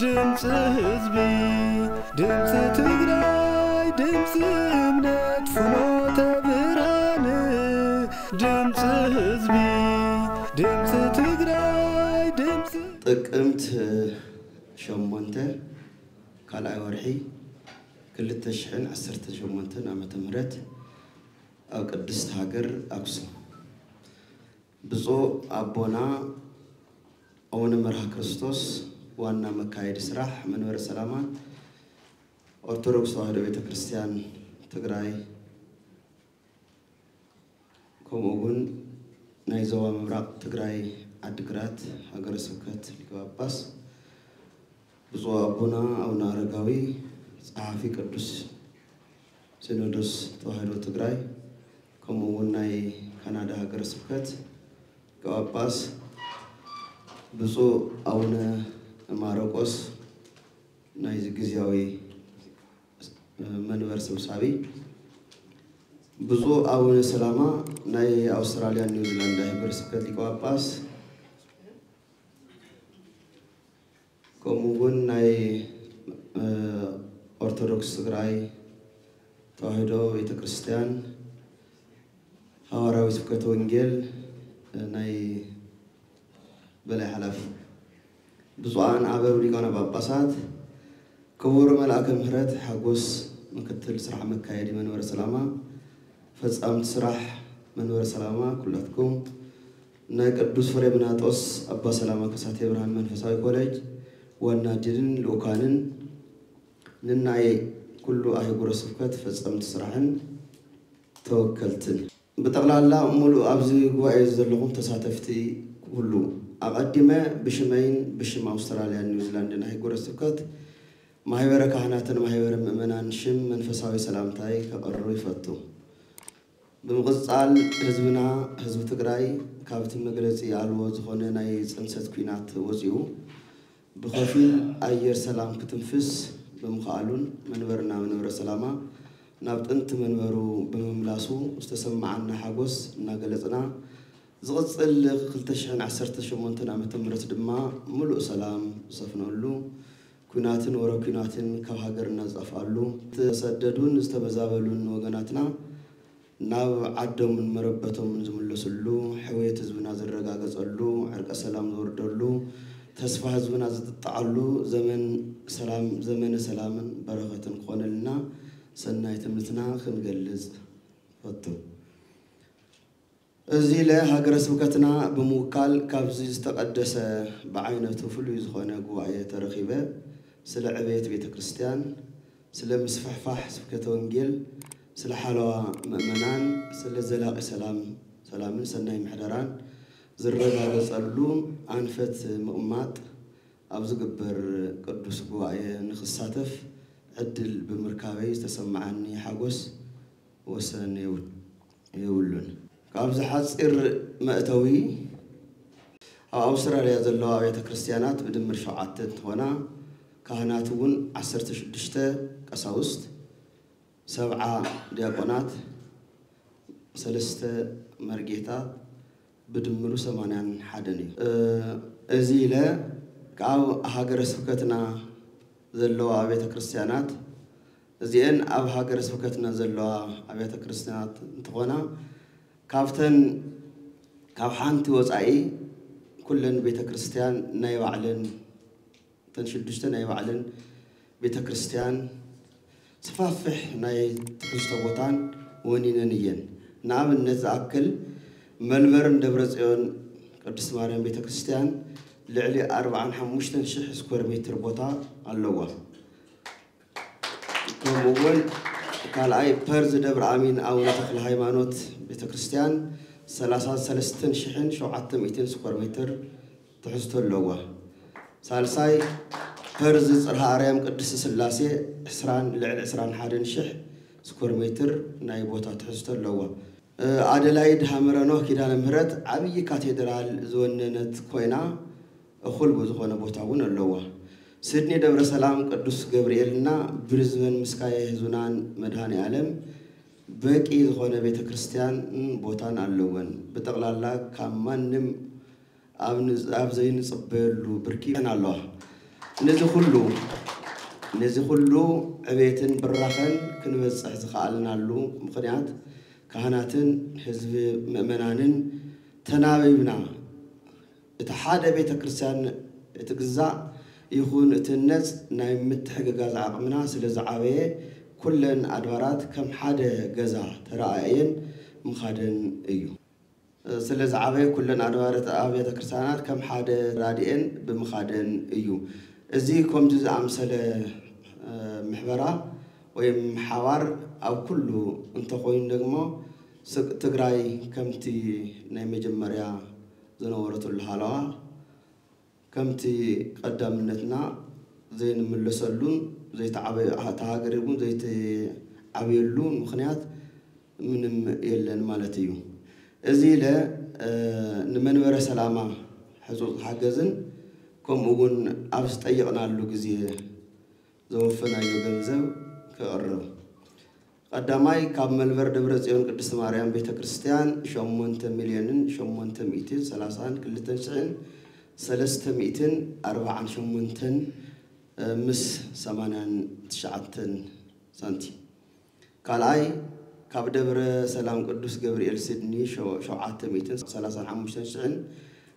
ድምጽ ህዝቢ ድምጽ ትግራይ ድምጽ እምነት ፍኖተ ብርሃን ድምጽ ህዝቢ ድምጽ ትግራይ ድምጽ ጥቅምት ሸሞንተ ካልኣይ ወርሒ 2018 ዓመተ ምህረት ኣብ ቅድስት ሃገር አክሱም ብፁዕ አቦና አቡነ መርሃ ክርስቶስ ዋና መካሄድ ስራህ መንበረ ሰላማ ኦርቶዶክስ ተዋሕዶ ቤተክርስቲያን ትግራይ ከምኡውን ናይ ዞባ ምብራቅ ትግራይ አድግራት ሀገረ ስብከት ሊቀ ጳጳስ ብፁዕ አቡነ አረጋዊ ጸሐፊ ቅዱስ ሲኖዶስ ተዋሕዶ ትግራይ ከምኡውን ናይ ካናዳ ሀገረ ስብከት ሊቀ ጳጳስ ብፁዕ አቡነ ማርቆስ ናይ ግዚያዊ መንበር ሰብሳቢ ብፁዕ አቡነ ሰላማ ናይ አውስትራሊያ ኒውዚላንድ ሀገረ ስብከት ሊቀ ጳጳስ ከምኡውን ናይ ኦርቶዶክስ ትግራይ ተዋሕዶ ቤተክርስቲያን ሐዋርያዊ ስብከተ ወንጌል ናይ በላይ ኃላፊ ብፁዓን አበው ሊቃነ ጳጳሳት ክቡር መልአከ ምህረት ሐጎስ ምክትል ስራሕ መካሄድ መንበረ ሰላማ ፈጻምት ስራሕ መንበረ ሰላማ ኩላትኩም ናይ ቅዱስ ፍሬምናጦስ አባ ሰላማ ከሳቴ ብርሃን መንፈሳዊ ኮሌጅ ዋና ዲን ልኡካንን ንናይ ኩሉ አህጉረ ስብከት ፈጻምት ስራሕን ተወከልትን በጠቅላላ ሙሉ አብዚ ጉባኤ ዘለኹም ተሳተፍቲ ሁሉ አቀድመ ብሽመይን ብሽም አውስትራሊያ ኒውዚላንድ አህጉረ ስብከት ማህበረ ካህናትን ማህበረ ምእመናን ሽም መንፈሳዊ ሰላምታይ ከቀርቡ ይፈቱ በመቅጻል ህዝብና ህዝብ ትግራይ ካብት መግለጺ አልቦ ዝኾነ ናይ ጽንሰት ኩናት ወጽዩ بخفيل أير سلام كتنفس بمخالون منبرنا منبر سلامة نبت أنت منبرو بمملاسو استسمعنا حجوس ناقلتنا زغط اللي خلتشحن عسرت شمونتنا متمرت دما ملء سلام صفنا له كناتن ورا كناتن كهاجرنا زفالو تسددون استبزابلون وجناتنا ناو عدوا من مربتهم من زملسلو حويت زبنا زرقاق زلو عرق سلام زوردلو تسفه زبنا زتطعلو زمن سلام بركة قون لنا سنايت متنا خنجلز فتو زيله هاجر سبكتنا بموكال كابزيز تقدس بعينه فلو يزخونه قواعي ترخيبه سلا عبيت بيت كريستيان سلا مسفحفح سبكة ونجيل سلا حلوة مؤمنان سلا زلاق سلام سناي محضران زرقا قصلو عنفت مؤمات أبز قبر قدوس قواعي نخصاتف عدل بمركابي تسمعني حقوس وسن يولون كابز حصير مأتوي أوستراليا زلوا بيت كريستيانات بدمر شعاتت هنا كهناتون 16 قساوست 7 دياقونات 3 مرجيتات بدمرو 80 حدني ازيله كاو هاجر سبكتنا زلوا بيت كريستيانات زين اب هاجر سبكتنا زلوا بيت كريستيانات تخونا كافتن كاو حانتي وصاي كلن بيت كريستيان ناي وعلن تنشدشتن ناي وعلن بيت كريستيان صفافح ناي تكريستوتان ونيننيين نعم نزاكل ملبرن دبرصيون قدس ماريام بيت كريستيان لعلي 45 شح سكوير متر بوتا اللوا كمول قال اي برز دبر امين او تخل هايمانوت بيت كريستيان 33 شحن 700 سكوير متر تحستو اللوا سالساي برز صرح اريام قدس سلاسي اسران لعل اسران حادن شح سكوير متر ناي بوتا تحستو اللوا أدلايد همرانو كيدان مهرت عبي كاتدرال زوننت كوينا أخول بزخونا بوتاون اللوا سيدني دبر سلام قدوس جبريلنا برزمن مسكاي زونان مدهاني عالم بقي زخونة بيت كريستيان بوتان اللون بتقلالا كمانم أبزين صبلو بركيان الله نزي خلو عبيتن براخن كنبصح زخالنا له مقنعات كهناتن حزب مؤمنانن تنابيبنا اتحاد بيت كريستيان اتجزاء يكون اتنز ناي متحقق عقمنا سلازعاويه كلن أدوارات كم حدا جزا ترى مخادن أيو سلازعاويه كلن أدوارات أبيات كريستيانات كم حدا رادين بمخادن أيو أزيكم جزء أمثال محورة ويم حوار أو كله انتقوين دقمو تقرأي كمتي نايمي جمريا زنورة الحلاوة كمتي قدامنتنا زين ملسلون زي تعاقربون زي تعبيلون مخنيات من يلن مالتيو أزيله نمنور سلامة حزوز حاجزن كم أقول أبست أيقنا له جزية زوفنا يجنزو كأرب قدامي كمل ورد برزيون قدس مريم بيت كريستيان شمونت مليونين شمونت 230 كل تنشين 340 شمونتن مس 89 سنتي كالاي كابدبر سلام قدوس جبريل سيدني شوعات 235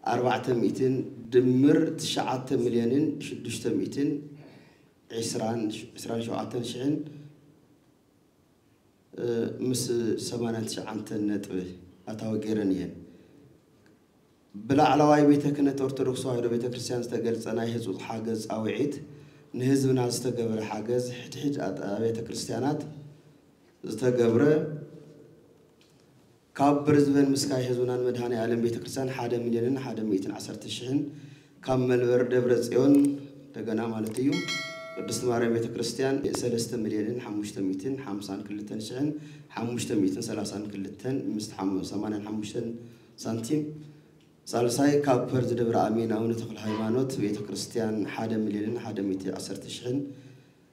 400 دمر 9 مليون 600 عشران شوعات شعن مس 89 نطب أتاوجرنيين بلا علاوة بيتك كنت أرثوذكس واحد بيتك كريستيان استقلت أنا يهزو حاجز أو عيد نهزنا استقبل حاجز حد بيتك كريستيانات استقبل كاب برزبن مسكاي هزونا المدهاني عالم بيتك كريستيان 1 مليون 110,000 كمل ورد برزيون تجنا مالتيو قدس مريم بيتك كريستيان 3 مليون 550 كل تنشين 530 كل تن مستحمل 85 سنتيم سالساي كابر دبر أمين أو نتقل هيمانوت بيت كريستيان 1 مليون 110,000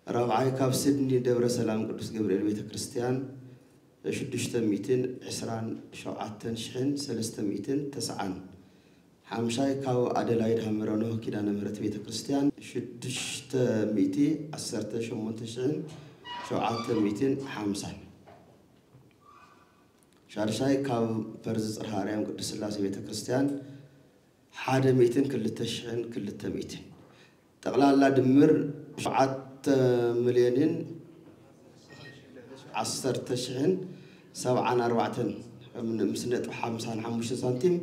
رابعاي كاب سيدني دبر سلام قدس جبريل بيت كريستيان 627 309 حمشاي كاو أدلايد همرانو كده نمرت بيت كريستيان 618 شارشاي كاو برز الهاريام قدس الله بيت كريستيان 100 كل تميتين تقلال دمر 7 مليون 10,000 740 من مسنة 55 سنتيم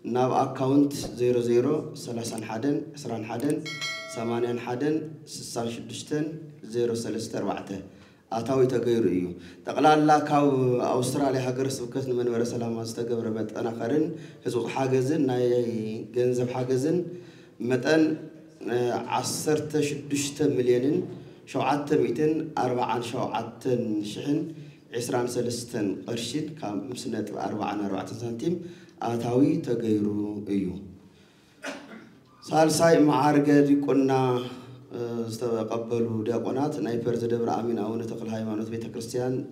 ناب أكاونت 0031 21 81 66 034 أتاوي تغيروا إيو تقلال لا كاو أستراليا هاجر سبكت من ورا سلام استجبر مت أنا قرن هزوج حاجزن ناي جنزب حاجزن متن 16 مليون شوعات 240 شحن 23 قرشين كم مسنة 4 سنتيم أتاوي تغيروا إيو سالساي معارجة يكوننا استقبلوا دقونات نايبر دبر أمين أو نتقل هايمانوت بيت كريستيان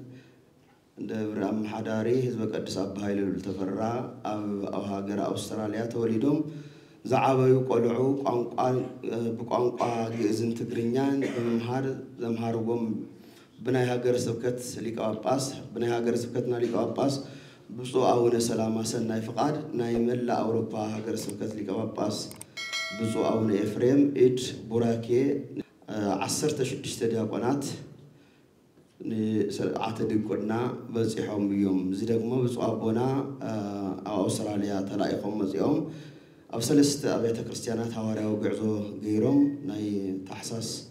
دبر أم حداري حزب قدس أب هايل التفرع أو هاجر أستراليا توليدهم زعابوا يقولوا بقانقا جزء تقرينيان زمهارهم بناي هاجر سبكت ليك أباس بناي هاجر سبكتنا ليك أباس بسوا أون سلامة سناي فقاد نايمل لأوروبا هاجر سبكت ليك أباس بزو أون إفريم إد براكي 16 دقيقات عتدقنا بزحهم بيوم زيدكم بزو أبونا أستراليا تلاقيهم مزيهم أو سلست أبيات كريستيانات هواري وقعزو غيرهم ناي تحساس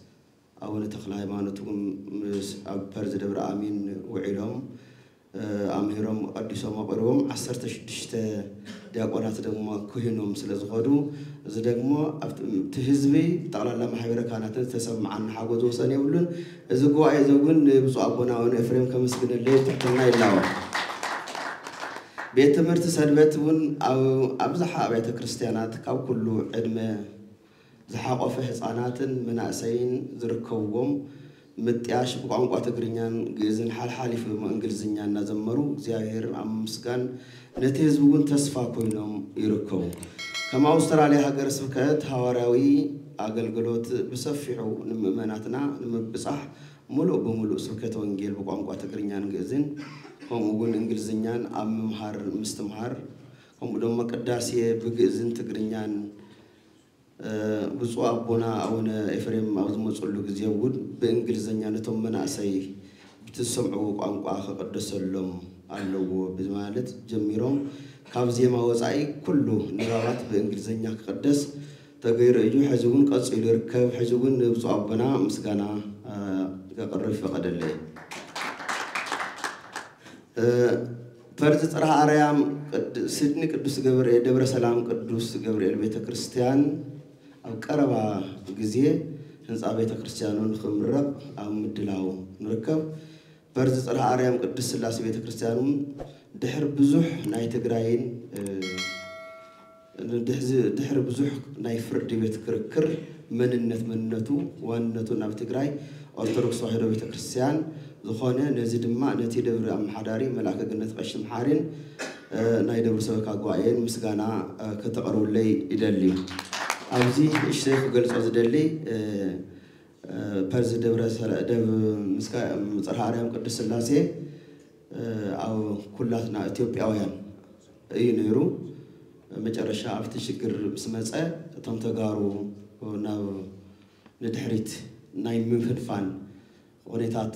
أو نتخلى هيمانتهم أبرز دبر آمين وعيلهم أمهرهم قدسهم وقرهم 16 دقيقات دقما كهنهم سلزغدو زدقما تهزبي طالع لما حبيرة كانت تسمع عن حاجة وصاني يقولون زقوا أي زقون بسوا أبونا ونفرم كمسكين الليل تحتنا إلاوا بيت مرت سلبتون أو أبزح بيت كريستيانات كاو كله علم زحاق في حصانات من أسين زركوهم متياش بقانقوا تقرينيان جزن حال في إنجليزيا نزمرو زياهر أمسكان نتيز بقول تصفى كوينهم يركوا كما أستراليا هجر سبكات هواراوي أقل قلوت بصفحوا نمناتنا نمبصح ملو بملو سبكات وإنجيل بقانقوا تقرينيان جزن هم يقول إنجليزيا أم مهار مستمهار هم بدهم مقداسية بجزن تقرينيان بسوا أبونا أونا إفريم أو زموسولو جزيود بإنجليزيا نتوم مناسي بتسمعوا قانقوا قدس اللهم علو بزمالت جميرهم كابزي ما وزعي كله نغابات بإنجليزيا قدس تغير يجو حزبون قصير يركب حزبون بسوا أبونا مسكانا كقرب فقد الليل فرد ترى أريام سيدني قدوس جبريل دبر سلام قدوس جبريل بيت كريستيان أو كربا جزية هنزع بيت كريستيانون خمرب أو مدلاو نركب فرد ترى أريام قدوس سلاس بيت كريستيانون دحر بزح ناي تجراين دحر بزح ناي فرد بيت كركر مننتو وانتو ناب تجراي أرثوذكس واحد بيت كريستيان زخانة نزيد ما نتي دبر أم حداري ملاك جنة قشم حارين ناي دبر سبك أقوائين مسجانا كتقروا لي إدلي أوزي الشيخ قال صدلي برز دبر دب مسكا مصرحارهم قدس اللاسي أو كلاتنا إثيوبياويان أي نيرو مجرشة عرفت شكر بسمسة تنتقارو وناو ندحريت ناي منفنفان ونيتات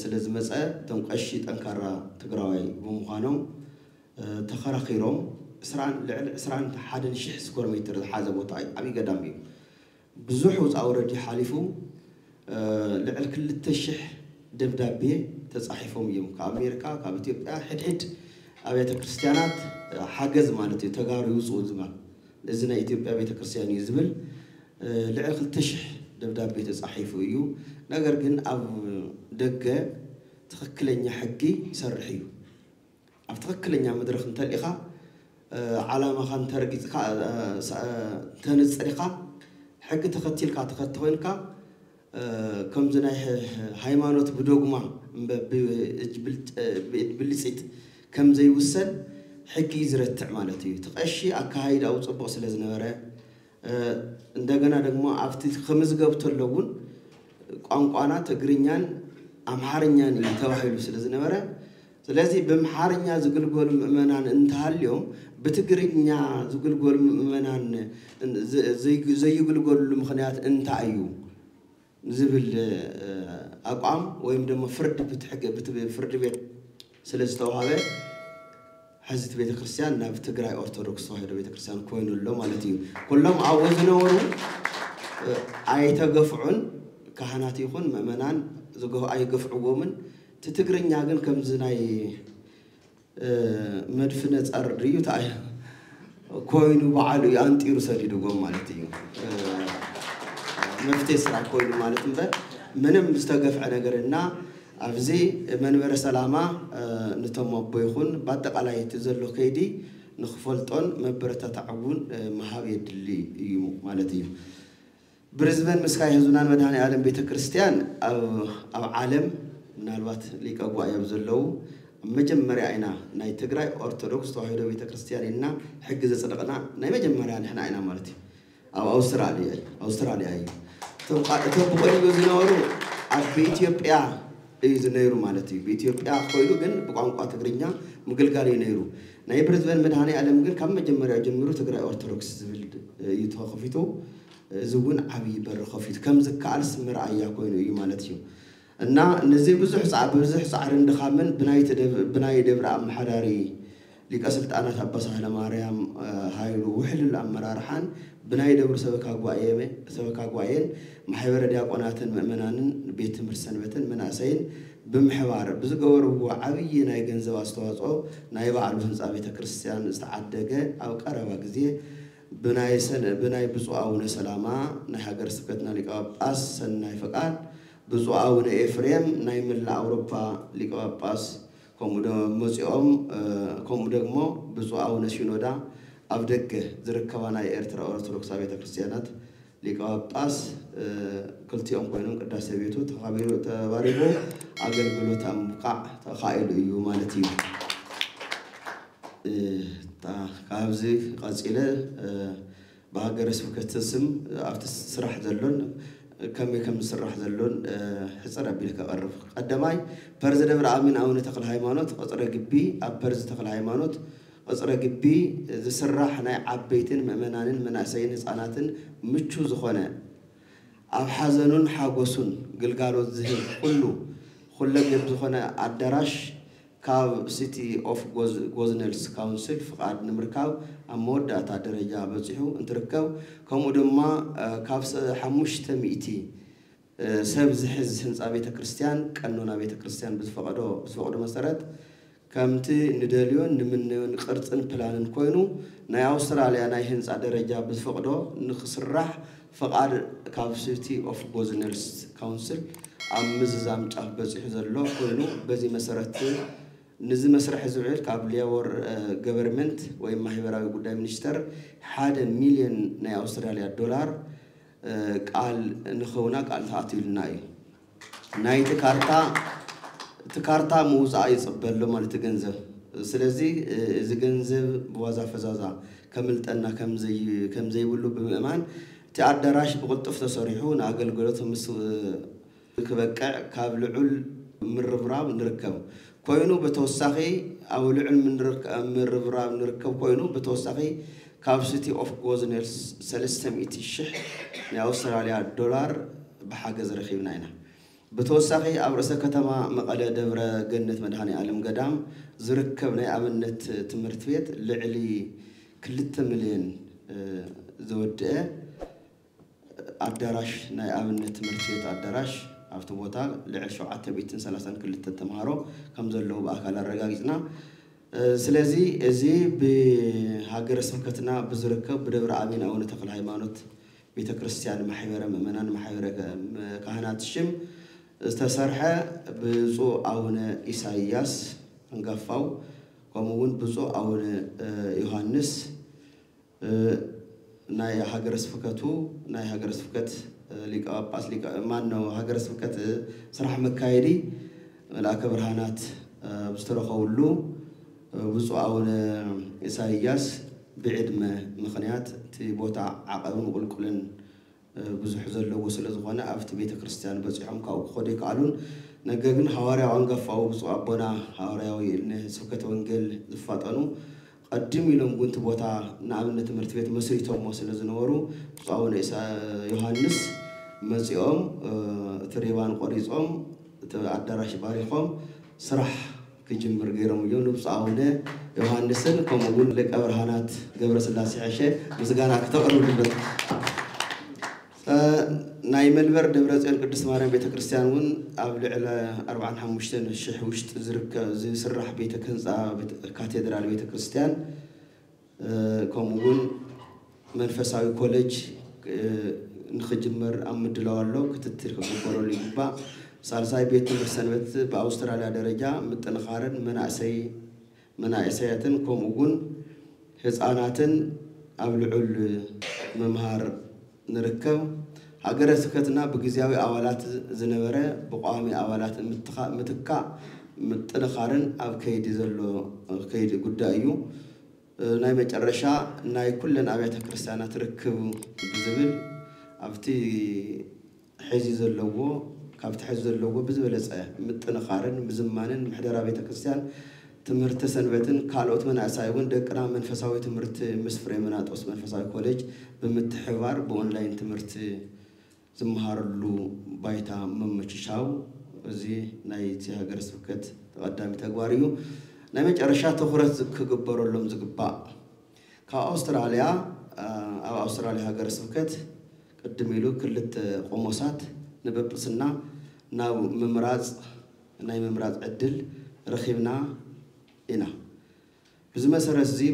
سلز مسأة تنقشي تنكرر تقرأي بمخانم تخرخيرهم سرعان حدا شح سكور متر حازب وطاي عبي قدامي بزحوز أوردي حالفو لعل كل التشح دبدابي تصحيفهم يوم كأمريكا كإثيوبيا حد أبيات كريستيانات حاجز مالتي تجارو يوصل زمان لزنا إثيوبيا بيت كريستيان يزبل لعل كل التشح دبدابي تصحيفه يو نقدر جن أو دقة تخكلني حقي يسرحيو أفتخكلني مدرخ نتلقى على ما خان ترقي تنز طريقة حق تختيل كاتختوين كا كم زنا هايمانوت بدوغما بالليسيت كم زي وصل حق يزرت مالتي تقشي أكايد أو صبغ سلزنورة عندنا دقما عفتي خمس قبط اللون قانقانا تقرينيان أمحارنيان يتوحيلو سلزنورة ስለዚህ በመሐረኛ ዝግልጎል ምእመናን እንታልዮም በትግርኛ ዝግልጎል ምእመናን ዘይግልጎል ምክንያት እንታዩ ዝብል አቋም ወይም ደግሞ ፍርድ ፍርድ ቤት ስለስተዋሃበ حزت بيت كريستيان ناف تግራይ ኦርቶዶክስ ተዋህዶ ቤተ ክርስቲያን ኮይኑሎ ማለት እዩ ኩሎም አወዝነወሩ አይተገፍዑን ካህናት ይኹን ምእመናን ዝገው አይገፍዑዎምን تتقرن ياغن كم زناي مدفنة أرضي وتاي كوينو بعلو يانتيرو سريدو قوم مالتيو مفتسر كوينو مالتين ده منم مستقف على قرنا أفزي من ورا سلامة نتم بيخون بعد على يتزلو كيدي نخفلتون مبرة تعبون مهاوي اللي يمو مالتيو برزبان مسكاي هزونان مدهاني عالم بيت كريستيان أو عالم نالبات ليك أبو أيام زلوا مجمّري عنا ناي تقرأ أرثوذكس توحيد بيت كريستيان إننا حق زي صدقنا ناي مجمّري عنا إحنا عنا مالتي أو أستراليا أي تبقى يوزنورو بإثيوبيا يوزنيرو مالتي بإثيوبيا خويلو جن بقام قات تقرينيا مقلقالي نيرو ناي برزبان مدهاني علم جن كم مجمّري جمّرو تقرأ أرثوذكس يتوقفيتو زبون عبي برخفيت كم زكالس مرعيا خويلو يمالتيو እና እነዚህ ብዙሕ ጻዕር እንደኻምን ብናይ ደብረ አምሐዳሪ ሊቀ ስልጣናት አባ ሳህለ ማርያም ሃይሉ ውሕልል አመራርሓን ብናይ ደብረ ሰበካ ጓየን ማሕበረ ዲያቆናትን ምእመናንን ቤት ትምህርት ሰንበትን መናእሰይን ብምሕባር ብዝገበርዎ ዓብዪ ናይ ገንዘብ አስተዋጽኦ ናይ በዓሉ ህንፃ ቤተ ክርስቲያን ዝተዓደገ ኣብ ቀረባ ግዜ ብናይ ብፁዕ አቡነ ሰላማ ናይ ሃገረ ስብከትና ሊቀ ጳጳስ ሰናይ ፈቃድ بزو أون إفريم نايمل أوروبا ليك أباس كومودو كومودو بزو أون شنودا أبدك ذركوانا إرترا أرثوذكس بيت كريستيانات ሊቀ ጳጳስ ክልቲኦም ኮይኖም ቅዳሴ ቤቱ ተባሪቦ አገልግሎት አምቃዕ ተኻኢሉ እዩ ማለት እዩ ካብዚ ቀፂለ በሀገረ ስብከት ስም ኣብቲ ስራሕ ዘሎን كم سرح زلون حصر أبيلك أقرب قدماي برز دبر عامين أو نتقل هايمانوت قصر جبي أبرز تقل هايمانوت قصر جبي ذي سرح نا عبيتين مؤمنين من أسين إنساناتن متشو زخانة أو حزنون حاجوسون قلقالو الذهن كله خلق يبزخانة الدراش كاو سيتي أوف غوزنيلز كونسل فقاد نمركاو أمود داتا درجة بزحو انتركاو كمودما كافس حموش تميتي سبب زحز هنس أبيت كريستيان كأننا أبيت كريستيان بزفقدو مسارات كمتي نداليون نمنيون قرطن بلانن كوينو ناي أستراليا ناي هنس درجة بزفقدو نخسرح فقاد كاف سيتي أوف غوزنيلز كونسل أمززام جاه بزحو زلو كوينو بزي مسارات نزي مسرح زوعيل كابليا ور government ويما هيبراوي قدام منشتر 1 مليون ناي أستراليا دولار قال نخونا قال تعطيل ناي تكارتا موزع يصبر له مال تجنزب سلزي إذا جنزب بوازع فزازع كملت أنا كم زي ولو بمأمان تعدراش بقطف تصريحون عقل قلتهم كبكع كابل عل من ربراب نركب كوينو بتوسخي أو لعل من ربراب نركب كوينو بتوسخي كابسيتي أوف غوزنيلز 300 شح أستراليا دولار بحاجة زرخيبنا هنا بتوسخي أبرز كتما مقالة دبرة جنة مدهاني عالم قدام زركبنا أمنت تمرتفيت لعلي كل 8 مليون زود الدراش ناي أمنت تمرتفيت الدراش أفتو بوتا لعشو عتبيتن 3 كل تتمهارو كم زلوا بأكل الرجاجنا سلزي زي بهاجر سمكتنا بزركب بدبر عامين أو نتقل هايمانوت بيت كريستيان محيورة مؤمنان محيورة كهنات الشم استسرحة بزو أون إساياس انقفاو كمون بزو أون يوحنس ناي هاجر سمكتو ناي هاجر سمكت ليك أباس ليك ما إنه هاجر سمكت صراحة مكايدي ملاك برهانات بسترخولو بزعون إساياس بعد ما مخنيات تبوتع عقبون وقول كلن بزح زلوا وصل زغنا أفت بيت كريستيان بزحهم كأو خدي كعلون نجعن حواري عنقف أو بزع بنا حواري إن سكت وانجيل ذفاتنو قدمي لهم كنت بوتع نعم نتمرت بيت مسري توم وصل زنورو بزعون إسا يوحنس مزيوم تريبان قريزهم تعدراش باريخهم صراح كجمر غيرهم يوم بصعونه يوحنسن كمقول لك أبرهانات قبر سلاسي عشاء مسجانا كتقرب البيت ناي ملبر دبرت القدس ماريم بيت كريستيان ون قبل على 4 الشح وشت زرك زي سرح بيت كنزة كاتدرال بيت كريستيان كمقول منفساوي كولج نخجمر أمد لوالو كتترك بقولوا لي با سالساي بيت مرسنبت بأستراليا درجة متنخارن مناعسياتن كوموجون هزاناتن أبلعل ممهار نركب هاجر سكتنا بجزاوي أولات زنبرة بقامي أولات متكا متنخارن أب كيد زلوا كيد قدايو ناي مترشا ناي كلنا أبيات كريستيانا تركب بزبل أفتي حزي زلوا كافت حزب اللوجو بزبلة متنخارن بزمانن محدرة بيت كريستيان تمرت سنبتن كالوت من أسايون دكنا من فساوي تمرت مسفري منات أس من فساوي كوليج بمتحوار بأونلاين تمرت زمهارلو بايتا ممششاو زي نايتي هاجر سبكت قدامي تجواريو نمج أرشات خرج كجبروا لهم زجباء كأستراليا أو أستراليا هاجر سبكت قدميلو كلت قمصات نببسنا ناو ناي ممراز عدل رخيبنا إنا بزما سرزي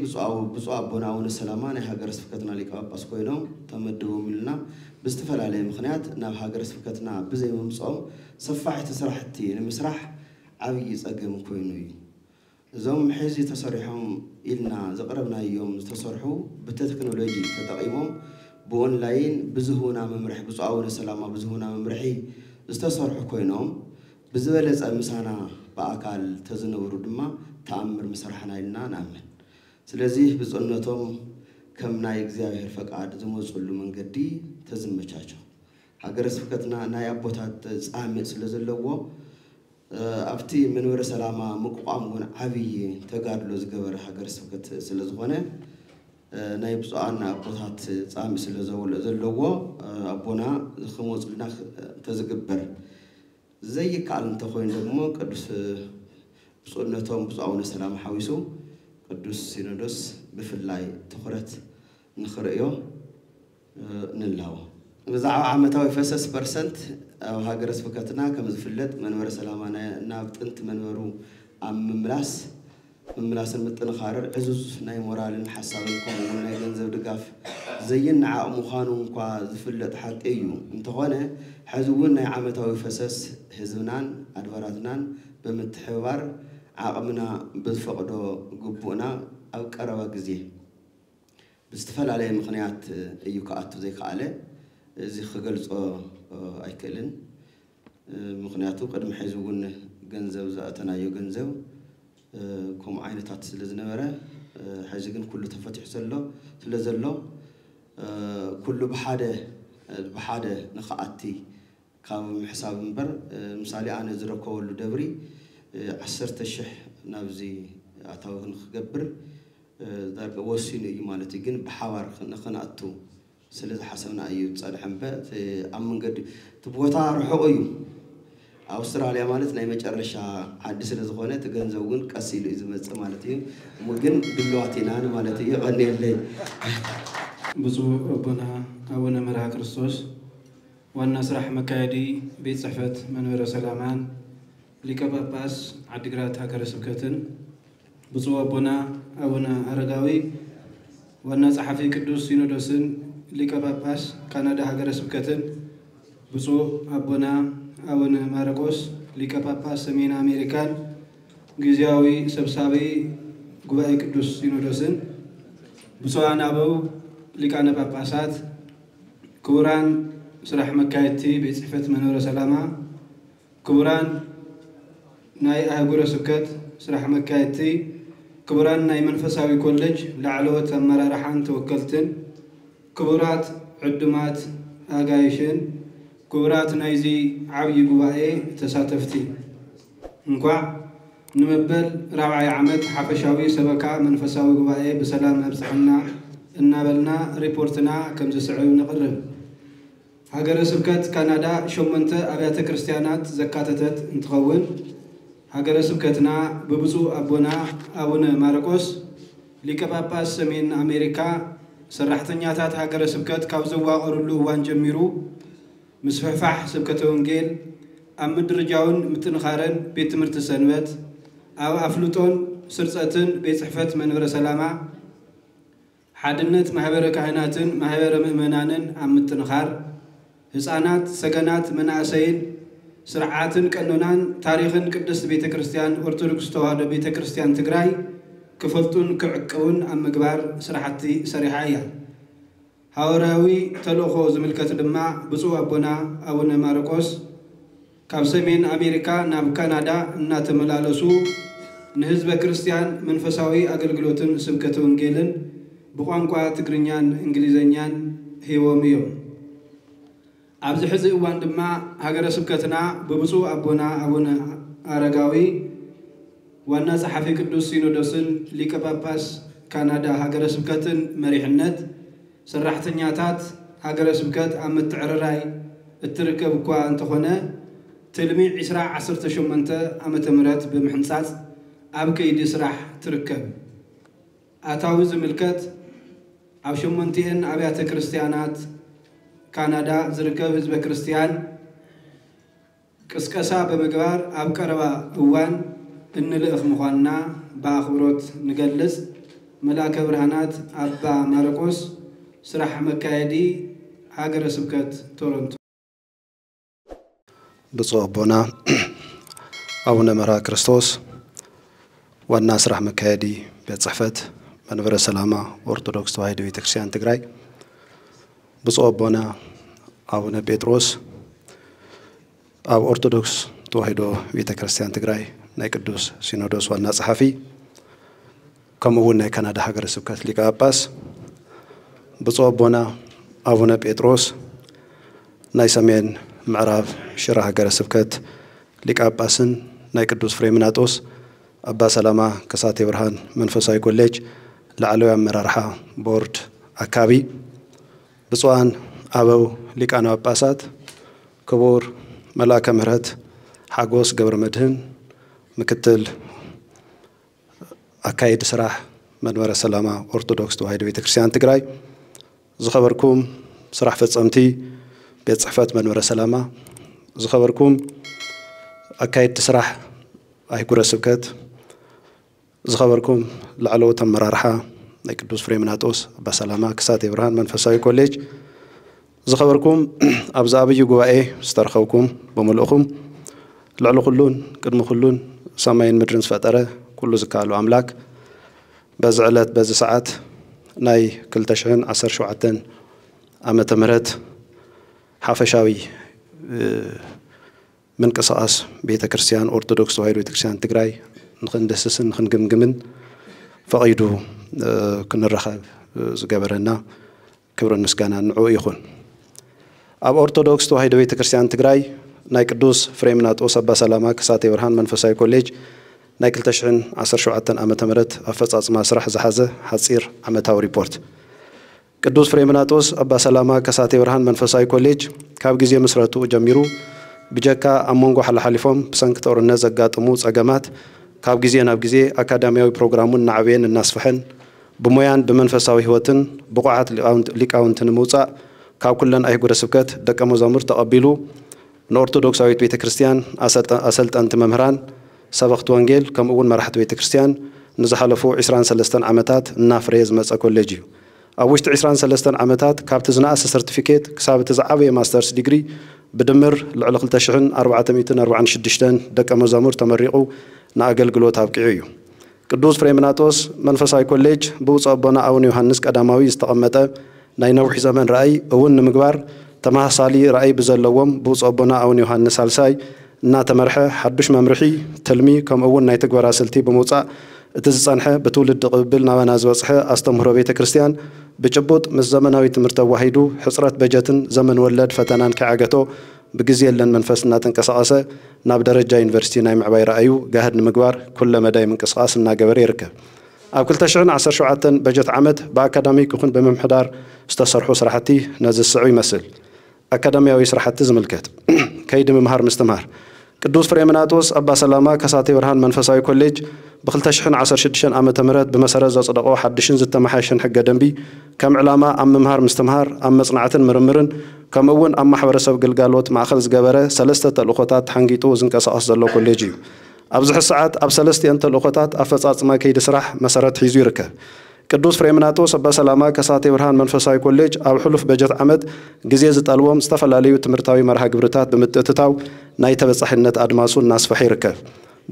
بزو أبونا ونسلامان هاجر سفكتنا لك أباس كوينهم تمدوا ملنا باستفال عليه مخنيات ناو هاجر سفكتنا بزي ممصوم صفحة تسرحتي المسرح عويز أقم كوينوي زوم حيزي تصريحهم إلنا زقربنا يوم تصرحوا بالتكنولوجي تدقيمهم بأونلاين بزهونا ممرح بصعون سلامة بزهونا ممرحي استصرح كوينهم بزبلز أمسانا بأكل تزنور دما تأمر مسرحنا لنا نعمل سلزيه بزقنتهم كم نايك زياهر فقعد زموز كل من قدي تزم مشاچو هاجر سفكتنا ناي أبوتات عامل سلزلوا أفتي من ور سلامة مقام ون عبي تقارلو زجبر هاجر سفكت سلزغنا ناي بسؤالنا أبوتات عامل سلزلوا أبونا خموس لنا تزجبر زي كعلم تخوين دمو قدس بسؤالنتهم بسؤالنا سلامة حويسو قدس سينودوس بفلاي تخرت نخرئيو نلاو بزعوا عمتاوي فسس برسنت أو هاجر سفكتنا كم زفلت منور سلامنا نابت أنت منورو عم مملاس المتنخارر عزوز ناي مورالن حسابكم وناي جنزب دقاف زين عام مخانون قا زفلت حق أيو انت هنا حزون ناي عمتاوي فسس هزبنان أدواراتنان بمتحوار عقمنا بالفقدو قبونا أو كروا جزيه بستفعل عليه مقنعات يكأتو زي قاله زي خجلت أيكلن مقنعاتو قدم حيزون جنزو زاتنا يجنزو كم عين تعتسل زنبرة حيزين كله تفتح سلة كله بحادة نخاتي كام حساب مبر مثالي أنا زرقة ولا دبري عسرت الشح نبزي أتوه نخجبر ذاك وسيني إيمانتي جن بحوار نخناتو سلة حسنا أيوة صالح حنبات أمن قد تبغى تعرف أيوة أستراليا مالتنا يمشي حدث الزغانة تجنزون كسيل إذا ما مالتي ممكن دلوقتينا مالتي غني الليل بزو ربنا أونا مرها كريستوس والناس رح مكادي بيت صحفة منور سلامان لكباباس عدقرات هكر سبكتن بزو ربنا أونا أرقاوي والناس حفي كدوس سينودوسن لكباباس كندا هكر سبكتن بزو ربنا أونا ماركوس لكباباس سمين أمريكان جزياوي سبسابي قبائي كدوس سينودوسن بزو أنا أبو لكان باباسات كوران سرح مكايتي بصحفة منور سلامة كوران ناي أهجر سكت سرح مكايتي كوران ناي منفساوي كولج لعلوة مرارحان توكلتن كورات عدمات أجايشن كورات نايزي عبي قبائي تساتفتي نقع نمبل رابع عمد حفشاوي سبكا منفساوي قبائي بسلام أبصحنا النابلنا ريبورتنا كم تسعون نقرب هاجر سبكت كندا شومنت أبيات كريستيانات زكاتتت انتخون هاجر سبكتنا ببزو أبونا ماركوس لكباباس من أمريكا سرحتنياتات هاجر سبكت كوزوا قرلو وان جميرو مسفحفح سبكت ونجيل أم درجاون متنخارن بيت مرتسنوت أو أفلوتون سرصتن بيت صحفة منور سلامة حادنت محبر كهناتن محبر مؤمنانن أم متنخار هسانات سجنات مناسين سرعاتن كأنونان تاريخن قدس بيت كريستيان أرثوذكس توحيد بيت كريستيان تجراي كفلتون كعكون أم مقبار سرحتي سريحايا هاوراوي تلوخو زملكة دماء بصو أبونا ماركوس كابسمين أمريكا ناب كندا نات ملالسو نهزب كريستيان منفساوي أقلقلوتن سبكة ونجيلن بقوانقوا تقرنيان إنجليزيان هيوميو أبز حزي وان دما هاجر سبكتنا ببصو أبونا أرقاوي والناس حفي قدوس سينودوسن لكباباس كندا هاجر سبكتن مريحنت سرحتنياتات هاجر سبكت أم التعرراي التركب كوا انتخونا تلميع إسراع عصرت شمنت أم تمرات بمحنسات أبكي دي سراح تركب أتاوي زملكت أو شمنتين أبيات كريستيانات كندا زركب حزب كريستيان كسكسا بمقبار أب كربا أوان إن لأخ مخوانا بأخبروت نقلس ملاك برهانات أبا ماركوس سرح مكايدي هاجر سبكت تورنتو بصو أبونا مرا كريستوس والناس رح مكايدي بيت صحفت منور سلامة أرثوذكس توحيد بيت كريستيان تجراي ብፁዕ ኣቦና ኣቡነ ጴጥሮስ ኣብ ኦርቶዶክስ ተዋህዶ ቤተ ክርስቲያን ትግራይ ናይ ቅዱስ ሲኖዶስ ዋና ጸሓፊ ከምኡውን ናይ ካናዳ ሃገረ ስብከት ሊቀ ጳጳስ ብፁዕ ኣቦና ኣቡነ ጴጥሮስ ናይ ሰሜን ምዕራብ ሽረ ሃገረ ስብከት ሊቀ ጳጳስን ናይ ቅዱስ ፍሬምናጦስ ኣባ ሰላማ ከሳቴ ብርሃን መንፈሳዊ ኮሌጅ ላዕለዋይ ኣመራርሓ ቦርድ ኣካቢ ብፁዓን ኣበው ሊቃነ ጳጳሳት ክቡር መልአከ ምህረት ሓጎስ ገብረ መድህን ምክትል ኣካይድ ስራሕ መንበረ ሰላማ ኦርቶዶክስ ተዋህዶ ቤተ ክርስቲያን ትግራይ ዝኸበርኩም ስራሕ ፈጸምቲ ቤት ጽሕፈት መንበረ ሰላማ ዝኸበርኩም ኣካይድ ስራሕ ኣይጉረ ስብከት ዝኸበርኩም ላዕለዎት ኣመራርሓ ናይ ቅዱስ ፍሬምናጦስ ኣባ ሰላማ ከሳቴ ብርሃን መንፈሳዊ ኮሌጅ ዝኸበርኩም ኣብዚ ዓብዪ ጉባኤ ዝተረኸብኩም ብምልእኹም ልዕሊ ኩሉን ቅድሚ ኩሉን ሰማይን ምድርን ዝፈጠረ ኩሉ ዝከኣሉ ኣምላክ በዚ ዕለት በዚ ሰዓት ናይ 2017 ዓመተ ምህረት ሓፈሻዊ ምንቅስቓስ ቤተ ክርስቲያን ኦርቶዶክስ ተዋህዶ ቤተ ክርስቲያን ትግራይ ንኽንደስስን ንኽንግምግምን ፈቒዱ ክንረኸብ ዝገበረና ክብርን ምስጋናን ንዑ ይኹን። ኣብ ኦርቶዶክስ ተዋህዶ ቤተ ክርስቲያን ትግራይ ናይ ቅዱስ ፍሬምናጦስ ኣባ ሰላማ ከሳቴ ብርሃን መንፈሳዊ ኮሌጅ ናይ 2017 ዓመተ ምህረት ኣፈጻጽማ ስራሕ ዝሓዘ ሓጺር ዓመታዊ ሪፖርት ቅዱስ ፍሬምናጦስ ኣባ ሰላማ ከሳቴ ብርሃን መንፈሳዊ ኮሌጅ ካብ ግዜ ምስረቱ ጀሚሩ ብጀካ ኣብ መንጎ ሓላሓሊፎም ብሰንኪ ጦርነት ዘጋጥሙ ጸገማት ካብ ግዜ ናብ ግዜ ኣካዳሚያዊ ፕሮግራሙን ናዕብየን እናስፍሐን ብሞያን ብመንፈሳዊ ህይወትን ብቑዓት ሊቃውንትን ምውፃእ ካብ ኩለን ኣይጉረ ስብከት ደቀ መዛሙርት ተቐቢሉ ንኦርቶዶክሳዊት ቤተ ክርስቲያን ኣሰልጠንቲ መምህራን ሰበኽቲ ወንጌል ከምኡውን መራሕቲ ቤተ ክርስቲያን ንዝሓለፉ 23 ዓመታት እናፍረየ ዝመፀ ኮሌጅ እዩ። ኣብ ውሽጢ 23 ዓመታት ካብቲ ዝነኣሰ ሰርቲፊኬት ክሳብ እቲ ዝዓበየ ማስተርስ ዲግሪ ብድምር ልዕሊ 2446 ደቀ መዛሙርት ተመሪቑ ንኣገልግሎት ኣብቂዑ እዩ። ቅዱስ ፍሬምናጦስ መንፈሳዊ ኮሌጅ ብውፁእ ኣቦና ኣቡነ ዮሃንስ ቀዳማዊ ዝተቐመጠ ናይ ነዊሕ ዘመን ራእይ እውን ንምግባር ተመሳሳሊ ራእይ ብዘለዎም ብውፁእ ኣቦና ኣቡነ ዮሃንስ ሳልሳይ እናተመርሐ ሓዱሽ መምርሒ ትልሚ ከምኡውን ናይ ትግበራ ስልቲ ብምውፃእ እቲ ዝጸንሐ ብትውልዲ ቅብብል ናበና ዝበፅሐ ኣስተምህሮ ቤተ ክርስቲያን ብጭቡጥ ምስ ዘመናዊ ትምህርቲ ተዋሂዱ ሕፅረት በጀትን ዘመን ወለድ ፈተናን ከዓገቶ ብግዜ የለን መንፈስ እናተንቀሳቐሰ ናብ ደረጃ ዩኒቨርሲቲ ናይ ምዕባይ ራእዩ ጋህድ ንምግባር ኩለ መዳይ ምንቅስቓስ እናገበረ ይርከብ። ኣብ 2017 በጀት ዓመት ብኣካዳሚክ ይኹን ብምምሕዳር ዝተሰርሑ ስራሕቲ ነዚ ዝስዑ ይመስል። ኣካዳሚያዊ ስራሕቲ ዝምልከት ከይዲ ምምሃር ምስትምሃር ቅዱስ ፍሬምናጦስ ኣባ ሰላማ ከሳቴ ብርሃን መንፈሳዊ ኮሌጅ ብ2016 ዓመተ ምህረት ብመሰረት ዘጽደቆ ሓድሽን ዝተመሓየሸን ሕገ ደንቢ ከም ዕላማ ኣብ ምምሃር ምስትምሃር ኣብ መጽናዕትን ምርምርን ከምኡውን ኣብ ማሕበረሰብ ግልጋሎት ማእኸል ዝገበረ 3 ተልእኾታት ተሓንጊጡ ዝንቀሳቐስ ዘሎ ኮሌጅ እዩ። ኣብዚ ሰዓት ኣብ 3 ተልእኾታት ኣፈጻጽማ ከይዲ ስራሕ መሰረት ሒዙ ይርከብ። ቅዱስ ፍሬምናጦስ ኣባ ሰላማ ከሳቴ ብርሃን መንፈሳዊ ኮሌጅ ኣብ ሕሉፍ በጀት ዓመት ግዜ ዝጠልቦም ዝተፈላለዩ ትምህርታዊ መርሃ ግብርታት ብምትእትታው ናይ ተበጻሕነት ኣድማሱ እናስፈሐ ይርከብ።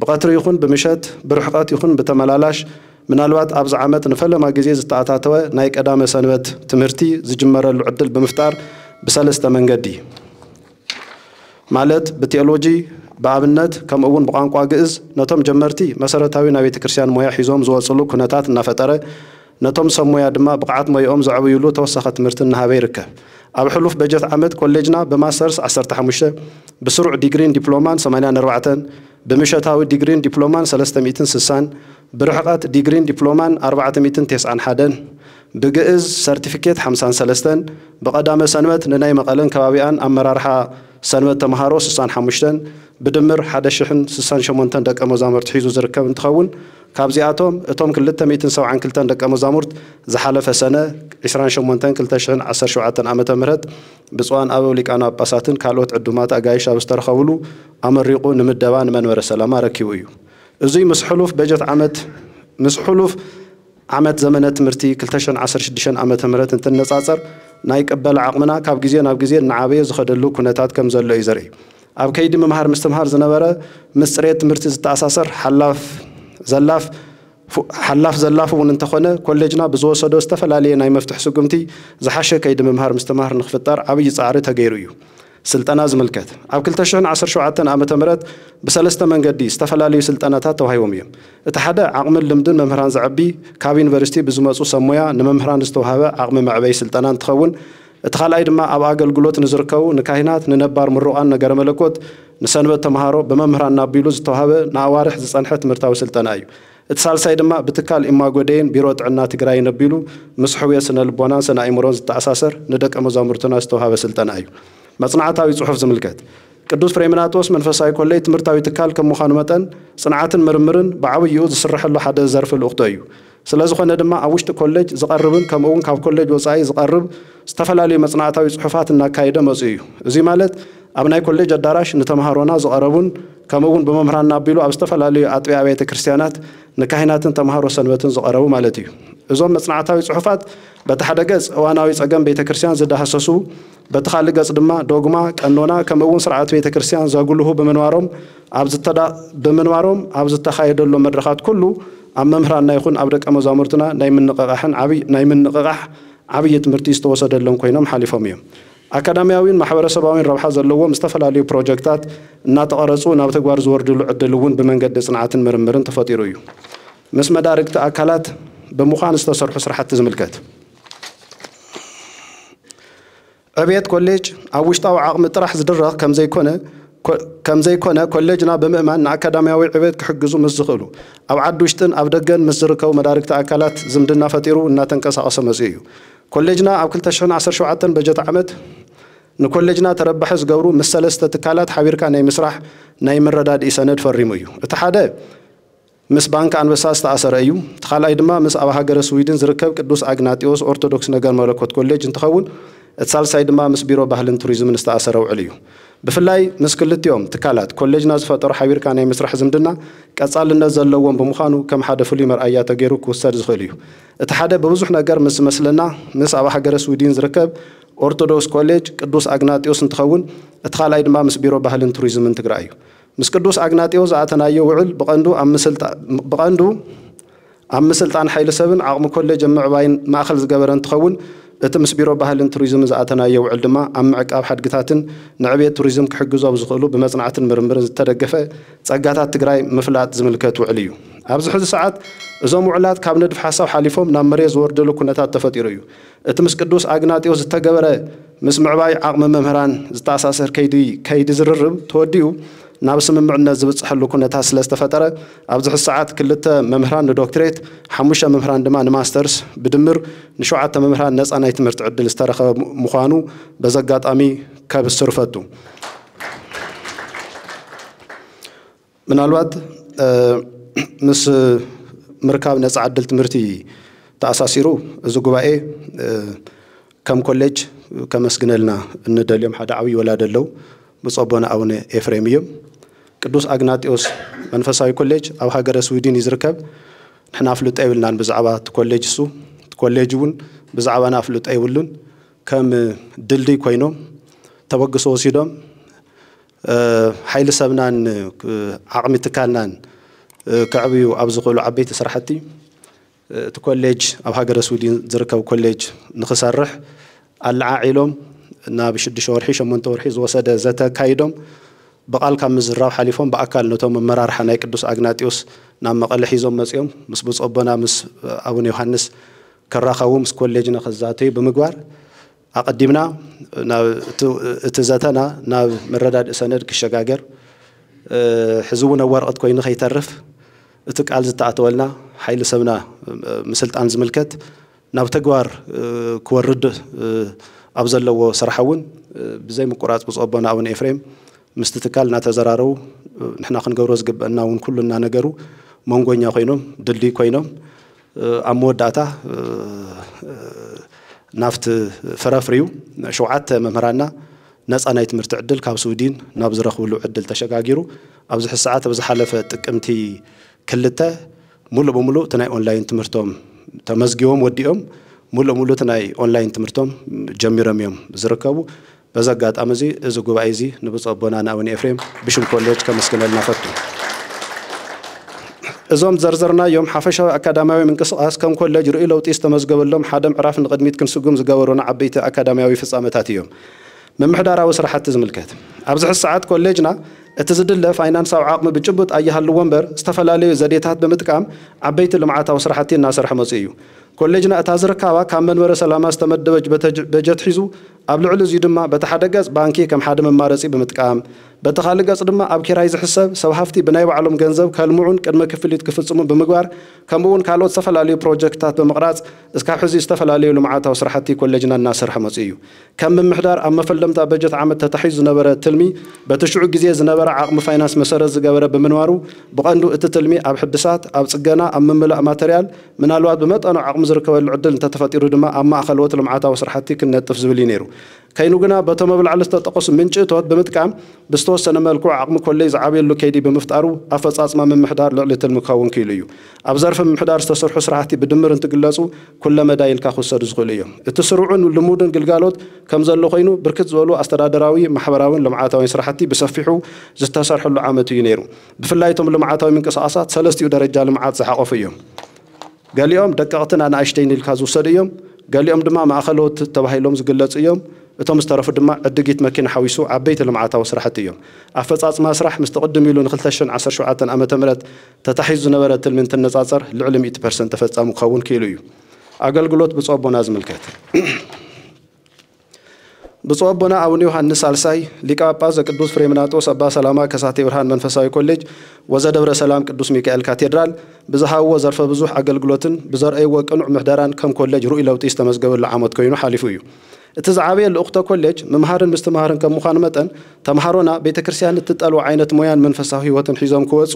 ብቐትሪ ይኹን ብምሸት ብርሕቐት ይኹን ብተመላላሽ ምናልባት ኣብዚ ዓመት ንፈለማ ግዜ ዝተኣታተወ ናይ ቀዳመ ሰንበት ትምህርቲ ዝጅመረሉ ዕድል ብምፍጣር ብሰለስተ መንገዲ ማለት ብቴዎሎጂ ብኣብነት ከምኡውን ብቋንቋ ግዕዝ ነቶም ጀመርቲ መሰረታዊ ናይ ቤተ ክርስቲያን ሞያ ሒዞም ዝወፅሉ ኩነታት እናፈጠረ ነቶም ሰብ ሞያ ድማ ብቕዓት ሞይኦም ዘዕብይሉ ተወሳኺ ትምህርቲ እናሃበ ይርከብ። ኣብ ሕሉፍ በጀት ዓመት ኮሌጅና ብማስተርስ 15 ብስሩዕ ዲግሪን ዲፕሎማን 84 ብምሸታዊ ዲግሪን ዲፕሎማን 360 ብርሕቐት ዲግሪን ዲፕሎማን 491 ብግዕዝ ሰርቲፊኬት 53 ብቐዳመ ሰንበት ንናይ መቐለን ከባቢኣን ኣመራርሓ ሰንበት ተምሃሮ 65 ብድምር 1068 ደቀ መዛሙርት ሒዙ ዝርከብ እንትኸውን ካብዚኣቶም እቶም 272 ደቀ መዛሙርት ዝሓለፈ ሰነ 28/2017 ዓመተ ምህረት ብፁዓን ኣበው ሊቃነ ጳጳሳትን ካልኦት ዕዱማት ኣጋይሽ ኣብ ዝተረኸብሉ ኣመሪቑ ንምደባ ንመንበረ ሰላማ ረኪቡ እዩ። እዙይ ምስ ሕሉፍ በጀት ዓመት ዘመነ ትምህርቲ 2016 ዓመተ ምህረት እንትነጻጸር ናይ ቅበል ዓቕምና ካብ ግዜ ናብ ግዜ ንዓበየ ዝኸደሉ ኩነታት ከም ዘሎ እዩ ዘርኢ። ኣብ ከይዲ ምምሃር ምስትምሃር ዝነበረ ምስ ፅሬት ትምህርቲ ዝተኣሳሰር ዘላፍ حلاف زلافون انتخونه كولجنا بزوسدو استفلالي ناي مفتح سقمتي زحشه كيد ممهر مستمهر نخفطر عبي صعري تغيرو سلطنا زملكت اب كلتشن 17 عامه مرات بسلسته منغدي استفلالي سلطناتات توهيوم يم اتحدا عقم لمدن ممهران زعبي كاب يونيفرسيتي بزمصو سمويا نممهران استوهابه عقم معبي سلطنان تخون اتخالاي دما اب اغلغلوت نزركو نكاينات ننبار مروقان نغر ملكوت نسنبت تمهارو بممهران نابيلو زتوهابه ناوارح زصنحت مرتاو سلطنا ايو اتسالساي دما بتكال اماغودين بيرو طعنا تግራይ نبيلو مسحويه سنه لبونا سنه ايمروز تاساسر ندق مزامرتنا استوهابه سلطنا ايو مصنعتاوي صحف زملكت ቅዱስ ፍሬምናጦስ መንፈሳዊ ኮሌጅ ትምህርታዊ ትካል ከመዃኑ መጠን ጽንዓትን ምርምርን ብዓብዩ ዝስርሐሉ ሓደ ዘርፍ ልኡኽቶ እዩ ስለዝኾነ ድማ ኣብ ውሽጢ ኮሌጅ ዝቐርብን ከምኡውን ካብ ኮሌጅ ወፃኢ ዝቐርብ ዝተፈላለዩ መጽናዕታዊ ጽሑፋት እናካየደ መጽኡ እዩ እዚ ማለት ኣብ ናይ ኮሌጅ ኣዳራሽ ንተምሃሮና ዝቐረቡን ከምኡውን ብመምህራን ኣቢሉ ኣብ ዝተፈላለዩ ኣጥቢያ ቤተ ክርስቲያናት ንካህናትን ተምሃሮ ሰንበትን ዝቐረቡ ማለት እዩ እዞም መጽናዕታዊ ጽሑፋት በተሓደ ገጽ እዋናዊ ጸገም ቤተ ክርስቲያን ዝዳሃሰሱ በተኻሊ ገጽ ድማ ዶግማ ቀኖና ከምኡውን ስርዓት ቤተ ክርስቲያን ዘጉልሁ በመንዋሮም ኣብ ዝተኻየደሎ መድረኻት ኩሉ ኣብ መምህራንና ይኹን ኣብ ደቀ መዛሙርትና ናይ ምንቅቓሕ ዓብዪ ትምህርቲ ዝተወሰደሎም ኮይኖም ሓሊፎም እዮም አካዳሚያዊን ማህበረሰባዊን ረብሓ ዘለዎም ዝተፈላለዩ ፕሮጀክታት እናተቀረጹ ናብ ተግባር ዝወርድሉ ዕድል እውን ብመንገዲ ጽንዓትን ምርምርን ተፈጢሩ እዩ ምስ መዳርግቲ አካላት በሙኻን ዝተሰርሑ ስራሕቲ ዝምልከት ዕብየት ኮሌጅ ኣብ ውሽጣዊ ዓቕሚ ጥራሕ ዝድረኽ ከም ዘይኮነ ኮሌጅና ብምእማን ንኣካዳሚያዊ ዕብየት ክሕግዙ ምስ ዝኽእሉ ኣብ ዓዲ ውሽጥን ኣብ ደገን ምስ ዝርከቡ መዳርግቲ አካላት ዝምድና ፈጢሩ እናተንቀሳቐሰ መጽኡ እዩ ኮሌጅና ኣብ 2017 በጀት ዓመት ንኮሌጅና ተረባሕ ዝገብሩ ምስ ሰለስተ ትካላት ሓቢርካ ናይ ምስራሕ ናይ ምረዳድኢ ሰነድ ፈሪሙ እዩ እቲ ሓደ ምስ ባንክ አንበሳ ዝተኣሰረ እዩ እቲ ካልኣይ ድማ ምስ ኣብ ሃገረ ስዊድን ዝርከብ ቅዱስ አግናጢዮስ ኦርቶዶክስ ነገር መለኮት ኮሌጅ እንትኸውን እቲ ሳልሳይ ድማ ምስ ቢሮ ባህልን ቱሪዝምን ዝተኣሰረ ውዕል እዩ ብፍላይ ምስ ክልቲኦም ትካላት ኮሌጅና ዝፈጠሩ ሓቢርካ ናይ ምስራሕ ዝምድና ቀጻልነት ዘለዎም ብምዃኑ ከም ሓደ ፍሉይ መርኣያ ተገይሩ ክውሰድ ዝኽእል እዩ እቲ ሓደ በብዙሕ ነገር ምስ መስለና ምስ ኣብ ሃገረ ስዊድን ዝርከብ ኦርቶዶክስ ኮሌጅ ቅዱስ አግናጢዮስ እንትኸውን እቲ ካልኣይ ድማ ምስ ቢሮ ባህልን ቱሪዝምን ትግራይ እዩ ምስ ቅዱስ አግናጢዮስ ዝኣተናዮ ውዕል ብቐንዱ ኣብ ምስልጣን ሓይሊ ሰብን ዓቕሚ ኮሌጅ ምዕባይን ማእኸል ዝገበረ እንትኸውን እቲ ምስ ቢሮ ባህልን ቱሪዝምን ዝኣተናዮ ውዕል ድማ ኣብ ምዕቃብ ሓድግታትን ንዕብየት ቱሪዝም ክሕግዙ ኣብ ዝኽእሉ ብመጽናዕትን ምርምርን ዝተደገፈ ጸጋታት ትግራይ ምፍላጥ ዝምልከት ውዕል እዩ ኣብዚ ሕዚ ሰዓት እዞም ውዕላት ካብ ንድፍ ሓሳብ ሓሊፎም ናብ መሬት ዝወርደሉ ኩነታት ተፈጢሩ እዩ እቲ ምስ ቅዱስ አግናጢዮስ ዝተገበረ ምስ ምዕባይ ዓቕሚ መምህራን ዝተኣሳሰር ከይዲ ዝርርብ ተወዲኡ ናብ ስምምዕነት ዝብጽሐሉ ኩነታት ስለ ዝተፈጠረ ኣብዚ ሕዚ ሰዓት ክልተ መምህራን ንዶክትሬት 5 መምህራን ድማ ንማስተርስ ብድምር ን7 መምህራን ነፃ ናይ ትምህርቲ ዕድል ዝተረኸበ ምዃኑ በዘጋጣሚ ከብስር ፈቱ ምናልባት ምስ ምርካብ ነፃ ዕድል ትምህርቲ ተኣሳሲሩ እዚ ጉባኤ ከም ኮሌጅ ከመስግነልና እንደልዮም ሓደ ዓብይ ወላድ ኣለው ብጸቦና ኣቡነ ኤፍሬም እዮም ቅዱስ አግናጢዮስ መንፈሳዊ ኮሌጅ ኣብ ሃገረ ስዊድን ይዝርከብ ንሕና ፍሉጥ ይብልናን ብዛዕባ ኮሌጅ እሱ ኮሌጅ እውን ብዛዕባ ናፍሉጥ ይብሉን ከም ድልድይ ኮይኖም ተበግሶ ወሲዶም ሓይሊ ሰብናን ዓቕሚ ትካልናን ከዕብዩ ኣብ ዝኽእሉ ዓበይቲ ስራሕቲ እቲ ኮሌጅ ኣብ ሃገረ ስዊድን ዝርከብ ኮሌጅ ንኽሰርሕ ኣለዓዒሎም ናብ 6 ወርሒ 8 ወርሒ ዝወሰደ ዘተካይዶም በቃል ካብ ምዝራብ ሓሊፎም በአካል ነቶም መራርሓ ናይ ቅዱስ አግናጢዮስ ናብ መቐለ ሒዞም መጽኦም ምስ ብጸቦና ምስ አቡነ ዮሐንስ ከራኸቡ ምስ ኮሌጅና ከዛተይ ብምግባር ኣቀዲምና ናብ እቲ ዘተና ናብ መረዳድኢ ሰነድ ክሸጋገር ሕዝቡን ወርቀት ኮይኑ ከይተርፍ እቲ ቃል ዝተኣተወልና ሓይሊ ሰብና ምስልጣን ዝምልከት ናብ ተግባር ክወርድ ኣብ ዘለዎ ስራሕ እውን ብዘይ ምቁራጽ ብጸቦና አቡነ ኤፍሬም ምስቲ ትካል እናተዘራረቡ ንሕና ክንገብሮ ዝግበአና እውን ኩሉና ነገሩ መንጎኛ ኮይኖም ድልድይ ኮይኖም ኣብ መወዳእታ ናፍቲ ፍረፍርዩ 7 መምህራንና ነፃ ናይ ትምህርቲ ዕድል ካብ ስዊድን ናብ ዝረኽብሉ ዕድል ተሸጋጊሩ ኣብዚ ሕዚ ሰዓት ኣብ ዝሓለፈ ጥቅምቲ 2 ሙሉእ ብምሉእ እቲ ናይ ኦንላይን ትምህርቶም ተመዝጊቦም ወዲኦም ሙሉእ ብምሉእ እቲ ናይ ኦንላይን ትምህርቶም ጀሚሮም እዮም ዝርከቡ በዘጋጣሚ እዚ እዚ ጉባኤ እዚ ንብጸቦና አቡነ ኤፍሬም ብሽም ኮሌጅ ከመስግነልና ፈቱ እዞም ዘርዘርና ዮም ሓፈሻዊ ኣካዳሚያዊ ምንቅስቃስ ከም ኮሌጅ ርእይ ለውጢ ዝተመዝገበሎም ሓደ ምዕራፍ ንቅድሚት ክንስጉም ዝገበሩና ዓበይቲ ኣካዳሚያዊ ፍጻመታት እዮም ምምሕዳራዊ ስራሕቲ ዝምልከት ኣብዚ ሕዚ ሰዓት ኮሌጅና እቲ ዝድለ ፋይናንሳዊ ዓቕሚ ብጭቡጥ ኣየሃልዎ እምበር ዝተፈላለዩ ዘዴታት ብምጥቃም ዓበይቲ ልምዓታዊ ስራሕቲ እናሰርሐ መፅኡ እዩ ኮሌጅና እታ ዝርከባ ካብ መንበረ ሰላማ ዝተመደበ በጀት ሒዙ ኣብ ልዕሊ እዚ ድማ በቲ ሓደ ገጽ ባንኪ ከም ሓደ መማረፂ ብምጥቃም በቲ ካልእ ገጽ ድማ ኣብ ኪራይ ዝሕሰብ ሰብ ሃፍቲ ብናይ ባዕሎም ገንዘብ ከልምዑን ቅድመ ክፍሊት ክፍጽሙ ብምግባር ከምኡውን ካልኦት ዝተፈላለዩ ፕሮጀክትታት ብምቕራጽ እስካብ ሕዚ ዝተፈላለዩ ልምዓታዊ ስራሕቲ ኮሌጅና እናሰርሐ መፅኡ እዩ ከም ምምሕዳር ኣብ መፈለምታ በጀት ዓመት ተታሒዙ ዝነበረ ትልሚ በቲ ሽዑ ግዜ ዝነበረ ዓቕሚ ፋይናንስ መሰረት ዝገበረ ብምንባሩ ብቐንዱ እቲ ትልሚ ኣብ ሕድሳት ኣብ ጽገና ኣብ ምምላእ ማተርያል ምናልባት ብመጠኑ ዓቕሚ ዝርከበሉ ዕድል እንተተፈጢሩ ድማ ኣብ ማእኸልዎት ልምዓታዊ ስራሕቲ ክንነጥፍ ዝብል እዩ ነይሩ ከይኑ ግና በቶም መብላዕሊ ዝተጠቐሱ ምንጭቶት ብምጥቃም ብዝተወሰነ መልክዑ ዓቕሚ ኮሌጅ ዝዓብየሉ ከይዲ ብምፍጣሩ ኣፈጻጽማ ምምሕዳር ልዕሊ ትልሚ ክኸውን ክኢሉ እዩ ኣብ ዘርፊ ምምሕዳር ዝተሰርሑ ስራሕቲ ብድምር እንትግለጹ ኩለ መዳይ ኢልካ ክወሰዱ ዝኽእሉ እዮም እቲ ስሩዕን ልሙድን ግልጋሎት ከም ዘሎ ኮይኑ ብርክት ዝበሉ ኣስተዳደራዊ ማሕበራውን ልምዓታዊ ስራሕቲ ብሰፊሑ ዝተሰርሐሉ ዓመት እዩ ነይሩ ብፍላይ እቶም ልምዓታዊ ምንቅስቓሳት ሰለስቲኡ ደረጃ ልምዓት ዝሓቆፉ እዮም ገሊኦም ደቀቕትን ኣናእሽተይን ኢልካ ዝውሰዱ እዮም ገሊኦም ድማ ማእኸሎት ተባሂሎም ዝግለጹ እዮም እቶም ዝተረፉ ድማ ዕድጊት መኪና ሓዊሱ ዓበይቲ ልምዓታዊ ስራሕቲ እዮም ኣፈጻጽማ ስራሕ ምስ ተቐድም ኢሉ ን2017 ዓመተ ምህረት ተታሒዙ ዝነበረ ትልሚ እንትነጻጸር ልዕሊ 100% ተፈጻሚ ክኸውን ክኢሉ እዩ ኣገልግሎት ብፁዕ ኣቦና ዝምልከት ብፁዕ ኣቦና ኣቡነ ዮሃንስ ሳልሳይ ሊቀ ጳጳስ ዘቅዱስ ፍሬምናጦስ ኣባ ሰላማ ከሳቴ ብርሃን መንፈሳዊ ኮሌጅ ወዘደብረ ሰላም ቅዱስ ሚካኤል ካቴድራል ብዝሃብዎ ዘርፈ ብዙሕ ኣገልግሎትን ብዘርአይዎ ቅኑዕ ምሕደራን ከም ኮሌጅ ርእይ ለውጢ ዝተመዝገበሉ ዓመት ኮይኑ ሓሊፉ እዩ እቲ ዝዓበየ ልኡኽተ ኮሌጅ ምምሃርን ምስትምሃርን ከም ምዃኑ መጠን ተምሃሮና ቤተ ክርስቲያን እትጠልቦ ዓይነት ሞያን መንፈሳዊ ህይወትን ሒዞም ክወፁ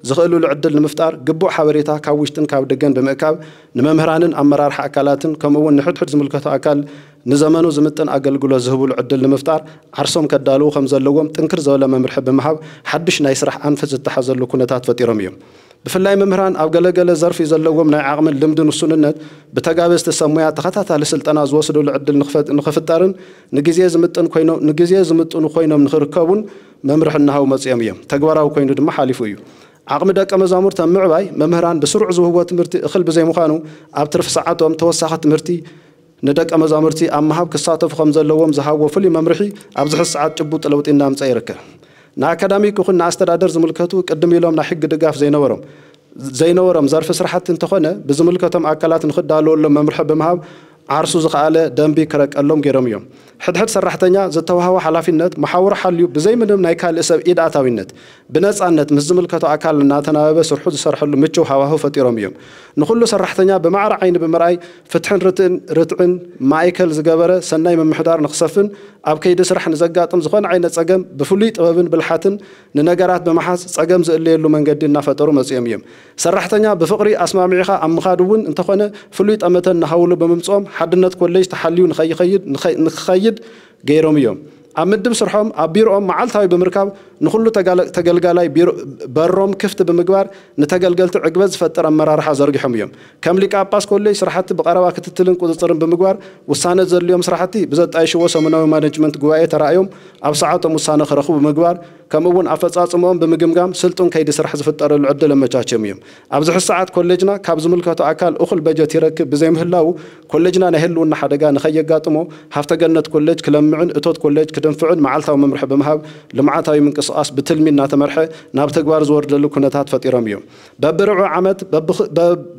ዝኽእሉሉ ዕድል ንምፍጣር ግቡእ ሓበሬታ ካብ ውሽጥን ካብ ደገን ብምእካብ ንመምህራንን ኣመራርሓ ኣካላትን ከምኡውን ንሕድሕድ ዝምልከቶ ኣካል ንዘመኑ ዝምጥን ኣገልግሎት ዝህብሉ ዕድል ንምፍጣር ዓርሶም ከዳልዉ ከም ዘለዎም ጥንክር ዝበለ መምርሒ ብምሃብ ሓድሽ ናይ ስራሕ ኣንፈት ዝተሓዘሉ ኩነታት ፈጢሮም እዮም ብፍላይ መምህራን ኣብ ገለገለ ዘርፊ ዘለዎም ናይ ዓቕምን ልምድን ውሱንነት ብተጋበዝቲ ሰብ ሞያ ተኸታታሊ ስልጠና ዝወስድሉ ዕድል ንኽፍጠርን ንግዜ ዝምጥኑ ኮይኖም ንኽርከቡን መምርሒ እናሃቡ መፅኦም እዮም ተግባራዊ ኮይኑ ድማ ሓሊፉ እዩ ዓቕሚ ደቀ መዛሙርት ኣብ ምዕባይ መምህራን ብስሩዕ ዝህብዎ ትምህርቲ እኽል ብዘይምዃኑ ኣብ ትርፊ ሰዓቶም ተወሳኺ ትምህርቲ ንደቀ መዛሙርቲ ኣብ ምሃብ ክሳተፉ ከም ዘለዎም ዝሃብዎ ፍሉይ መምርሒ ኣብዚ ሕዚ ሰዓት ጭቡጥ ለውጢ እናምፅአ ይርከብ ንኣካዳሚክ ይኹን ንኣስተዳደር ዝምልከቱ ቅድም ኢሎም ናይ ሕጊ ድጋፍ ዘይነበሮም ዘርፊ ስራሕቲ እንተኾነ ብዝምልከቶም ኣካላት ንኽዳለወሎም መምርሒ ብምሃብ ዓርሱ ዝኸኣለ ደንቢ ክረቀሎም ገይሮም እዮም ሕድሕድ ሰራሕተኛ ዝተዋህቦ ሓላፊነት መሓውሮ ሓልዩ ብዘይ ምንም ናይ ካልእ ሰብ ኢድ ኣታዊነት ብነፃነት ምስ ዝምልከቶ ኣካል እናተናበበ ስርሑ ዝሰርሐሉ ምችው ሃዋህው ፈጢሮም እዮም ንኩሉ ሰራሕተኛ ብማዕረ ዓይኒ ብምርኣይ ፍትሕን ርትዕን ማእከል ዝገበረ ሰናይ ምምሕዳር ንክሰፍን ኣብ ከይዲ ስራሕ ንዘጋጥም ዝኾነ ዓይነት ፀገም ብፍሉይ ጥበብን ብልሓትን ንነገራት ብምሓዝ ፀገም ዝእለየሉ መንገዲ እናፈጠሩ መፅኦም እዮም ሰራሕተኛ ብፍቕሪ ኣስማሚዕኻ ኣብ ምኻድ እውን እንተኾነ ፍሉይ ጠመተን ንሃውሉ ብምምፅኦም ሓድነት ኮሌጅ ተሓልዩ ንክኸይድ ገይሮም እዮም ኣብ ምድብ ስርሖም ኣብ ቢሮኦም መዓልታዊ ብምርካብ ንኩሉ ተገልጋላይ በሮም ክፍቲ ብምግባር ንተገልገልቲ ዕግበት ዝፈጥር ኣመራርሓ ዘርጊሖም እዮም ከም ሊቀ ጳጳስ ኮሌጅ ስራሕቲ ብቐረባ ክትትልን ቁፅፅርን ብምግባር ውሳነ ዘድልዮም ስራሕቲ ብዘጣይሽዎ ሰሙናዊ ማኔጅመንት ጉባኤ ተራእዮም ኣብ ሰዓቶም ውሳነ ክረኽቡ ብምግባር ከምኡውን ኣፈጻጽሞኦም ብምግምጋም ስልጡን ከይዲ ስራሕ ዝፍጠረሉ ዕድል ኣመቻችዮም እዮም ኣብዚ ሕዚ ሰዓት ኮሌጅና ካብ ዝምልከቶ ኣካል እኹል በጀት ይረክብ ብዘይምህላው ኮሌጅና ናይ ህልውና ሓደጋ ንኸየጋጥሞ ሃፍተገነት ኮሌጅ ክለምዕን እቶት ኮሌጅ ክድንፍዕን መዓልታዊ መምርሒ ብምሃብ ልምዓታዊ ምንቅስቓስ ብትልሚ እናተመርሐ ናብ ተግባር ዝወርደሉ ኩነታት ፈጢሮም እዮም በብርዑ ዓመት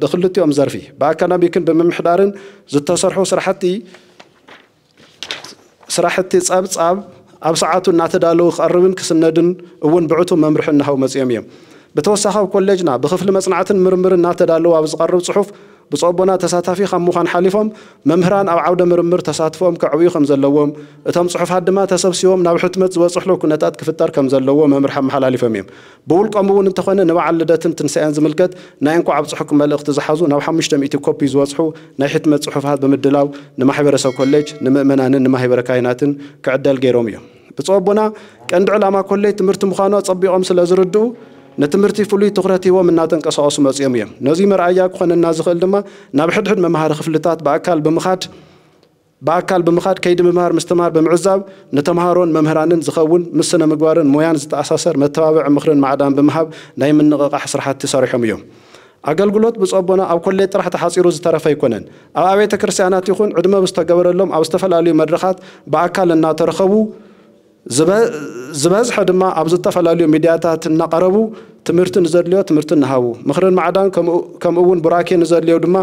ብክልቲኦም ዘርፊ ብኣካዳሚክን ብምምሕዳርን ዝተሰርሑ ስራሕቲ ጸብጻብ ኣብ ሰዓቱ እናተዳለዉ ክቐርብን ክስነድን እውን ብዕቱ መምርሒ እናሃቡ መፅኦም እዮም ብተወሳኺ ኮሌጅና ብክፍሊ መጽናዕትን ምርምርን እናተዳለዉ ኣብ ዝቐርብ ጽሑፍ ብፁዕ ኣቦና ተሳታፊ ከም ምዃን ሓሊፎም መምህራን ኣብ ዓውደ ምርምር ተሳትፎም ከዕብዩ ከም ዘለዎም እቶም ጽሑፋት ድማ ተሰብሲቦም ናብ ሕትመት ዝበፅሕሉ ኩነታት ክፍጠር ከም ዘለዎ መምርሒ ኣመሓላሊፎም እዮም ብውልቆም እውን እንተኾነ ንበዓል ልደትን ትንሳኤን ዝምልከት ናይ እንኳ ኣብፅሑኩም መልእኽቲ ዝሓዙ ናብ 500 ኮፒ ዝበፅሑ ናይ ሕትመት ጽሑፋት ብምድላው ንማሕበረሰብ ኮሌጅ ንምእመናንን ንማሕበረ ካህናትን ክዕደል ገይሮም እዮም ብፁዕ ኣቦና ቀንዲ ዕላማ ኮሌጅ ትምህርቲ ምዃኑ ፀቢቖም ስለ ዝርድኡ ነትምህርቲ ፍሉይ ትኹረት ሂቦም እናተንቀሳቐሱ መፅኦም እዮም ነዚ መርኣያ ክኾነና ዝኽእል ድማ ናብ ሕድሕድ መምሃሪ ክፍልታት ብኣካል ብምኻድ ከይዲ ምምሃር ምስትምሃር ብምዕዛብ ንተምሃሮን መምህራንን ዝኸውን ምስ ስነ ምግባርን ሞያን ዝተኣሳሰር መተባብዕ ምኽርን ማዕዳን ብምሃብ ናይ ምንቕቓሕ ስራሕቲ ሰሪሖም እዮም ኣገልግሎት ብጾቦና ኣብ ኮሌጅ ጥራሕ ተሓፂሩ ዝተረፈ ይኮነን ኣብ ኣቤተ ክርስቲያናት ይኹን ዕድመ ብዝተገበረሎም ኣብ ዝተፈላለዩ መድረኻት ብኣካል እናተረኸቡ ዝበዝሐ ድማ ኣብ ዝተፈላለዩ ሚድያታት እናቐረቡ ትምህርቲ ንዘድልዮ ትምህርቲ እናሃቡ ምኽርን ማዕዳን ከምኡ እውን ቡራኬ ንዘድልዮ ድማ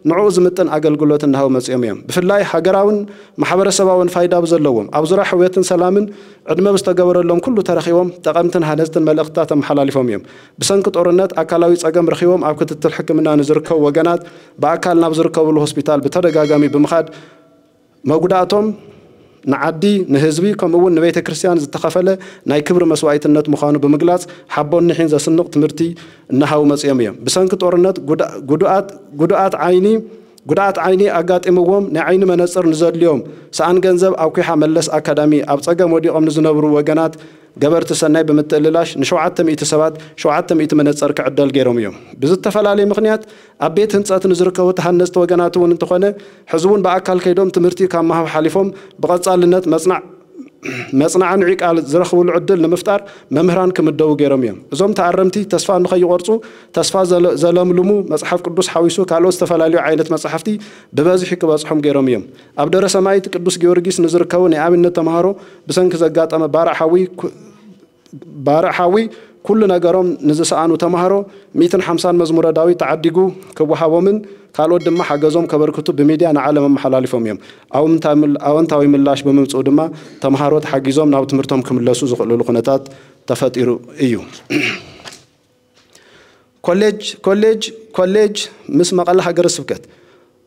ንዕኡ ዝምጥን ኣገልግሎት እናሃቡ መፅኦም እዮም ብፍላይ ሃገራውን ማሕበረሰባውን ፋይዳ ብዘለዎም ኣብ ዙርያ ሕውየትን ሰላምን ዕድመ ብዝተገበረሎም ኩሉ ተረኺቦም ጠቐምትን ሃነፅትን መልእኽትታት ኣመሓላሊፎም እዮም ብሰንኪ ጦርነት ኣካላዊ ፀገም ረኺቦም ኣብ ክትትል ሕክምና ንዝርከቡ ወገናት ብኣካል ናብ ዝርከብሉ ሆስፒታል ብተደጋጋሚ ብምኻድ መጉዳእቶም ንዓዲ ንህዝቢ ከምኡውን ንቤተ ክርስቲያን ዝተኸፈለ ናይ ክብሪ መስዋዕትነት ምዃኑ ብምግላጽ ሓቦን ንሒን ዘስንቕ ትምህርቲ እናሃቡ መፅኦም እዮም ብሰንኪ ጦርነት ጉድኣት ዓይኒ ኣጋጢምዎም ናይ ዓይኒ መነፅር ንዘድልዮም ሰኣን ገንዘብ ኣብ ኩሓ መለስ ኣካዳሚ ኣብ ፀገም ወዲቖም ንዝነብሩ ወገናት ገበርቲ ሰናይ ብምትእልላሽ ን700 ሰባት 700 መነፅር ክዕደል ገይሮም እዮም ብዝተፈላለየ ምኽንያት ኣብ ቤት ህንፀት ንዝርከቡ ተሃነፅቲ ወገናት እውን እንትኾነ ሕዚ እውን ብኣካል ከይዶም ትምህርቲ ካብ ምሃብ ሓሊፎም ብቐፃልነት መጽናዕን ዒቃል ዝረኽብሉ ዕድል ንምፍጣር መምህራን ክምደቡ ገይሮም እዮም እዞም ተኣረምቲ ተስፋ ንኸይቆርፁ ተስፋ ዘለምልሙ መጽሓፍ ቅዱስ ሓዊሱ ካልኦት ዝተፈላለዩ ዓይነት መጽሓፍቲ ብበዝሒ ክበፅሖም ገይሮም እዮም ኣብ ደብረ ሰማይት ቅዱስ ጊዮርጊስ ንዝርከቡ ናይ ኣብነት ተምሃሮ ብሰንኪ ዘጋጠመ ባርሓዊ ኩሉ ነገሮም ንዝሰኣኑ ተምሃሮ 150 መዝሙረ ዳዊት ተዓዲጉ ክወሃቦምን ካልኦት ድማ ሓገዞም ከበርክቱ ብሚድያ ንዓለም ኣመሓላሊፎም እዮም ኣወንታዊ ምላሽ ብምምፅኡ ድማ ተምሃሮ ተሓጊዞም ናብ ትምህርቶም ክምለሱ ዝኽእልሉ ኩነታት ተፈጢሩ እዩ ኮሌጅ ምስ መቐለ ሃገረ ስብከት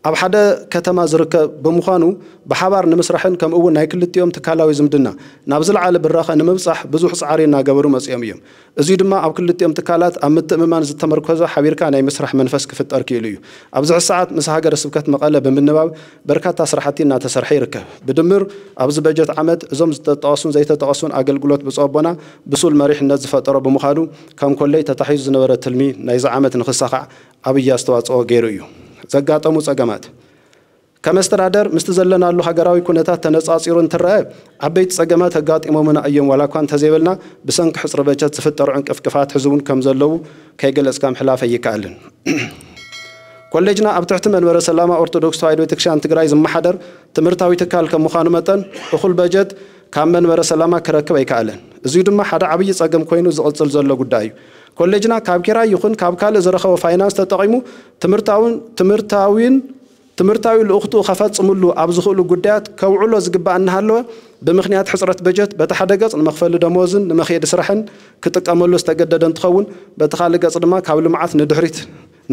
ኣብ ሓደ ከተማ ዝርከብ ብምዃኑ ብሓባር ንምስራሕን ከምኡውን ናይ ክልቲኦም ትካላዊ ዝምድና ናብ ዝለዓለ ብራኸ ንምብፃሕ ብዙሕ ፃዕሪ እናገበሩ መፅኦም እዮም እዚ ድማ ኣብ ክልቲኦም ትካላት ኣብ ምትእምማን ዝተመርኮዘ ሓቢርካ ናይ ምስራሕ መንፈስ ክፍጠር ክኢሉ እዩ ኣብዚ ሰዓት ምስ ሃገረ ስብከት መቐለ ብምንባብ በርካታ ስራሕቲ እናተሰርሐ ይርከብ ብድምር ኣብዚ በጀት ዓመት እዞም ዝተጠቐሱን ዘይተጠቐሱን ኣገልግሎት ብፀቦና ብሱል መሪሕነት ዝፈጠሮ ብምዃኑ ከም ኮለይ ተታሒዙ ዝነበረ ትልሚ ናይዚ ዓመት ንክሳኻዕ ዓብይ ኣስተዋፅኦ ገይሩ እዩ ዘጋጠሙ ፀገማት ከመስተዳደር ምስቲ ዘለናሉ ሃገራዊ ኩነታት ተነፃፂሩ እንትረአ ዓበይቲ ፀገማት ኣጋጢሞምና እዮም ዋላ እኳ እንተዘይበልና ብሰንኪ ሕፅሪ በጀት ዝፍጠሩ ዕንቅፍቅፋት ሕዚ እውን ከም ዘለዉ ከይገለፅካ ምሕላፍ ኣይከኣልን ኮሌጅና ኣብ ትሕቲ መንበረ ሰላማ ኦርቶዶክስ ተዋህዶ ቤተክርስትያን ትግራይ ዝመሓደር ትምህርታዊ ትካል ከም ምዃኑ መጠን እኹል በጀት ካብ መንበረ ሰላማ ክረክብ ኣይከኣለን እዚ ድማ ሓደ ዓብይ ፀገም ኮይኑ ዝቕፅል ዘሎ ጉዳይ እዩ ኮሌጅና ካብ ኪራይ ይኹን ካብ ካልእ ዝረኸበ ፋይናንስ ተጠቒሙ ትምህርታዊ ልኡኽቱ ከፈፅምሉ ኣብ ዝኽእሉ ጉዳያት ከውዕሎ ዝግባእ እናሃለወ ብምኽንያት ሕፅረት በጀት በቲ ሓደ ገፅ ንመኽፈሊ ደመወዝን ንመኽየዲ ስራሕን ክጥቀመሉ ዝተገደደ እንትኸውን በቲ ካልእ ገፅ ድማ ካብ ልምዓት ንድሕሪት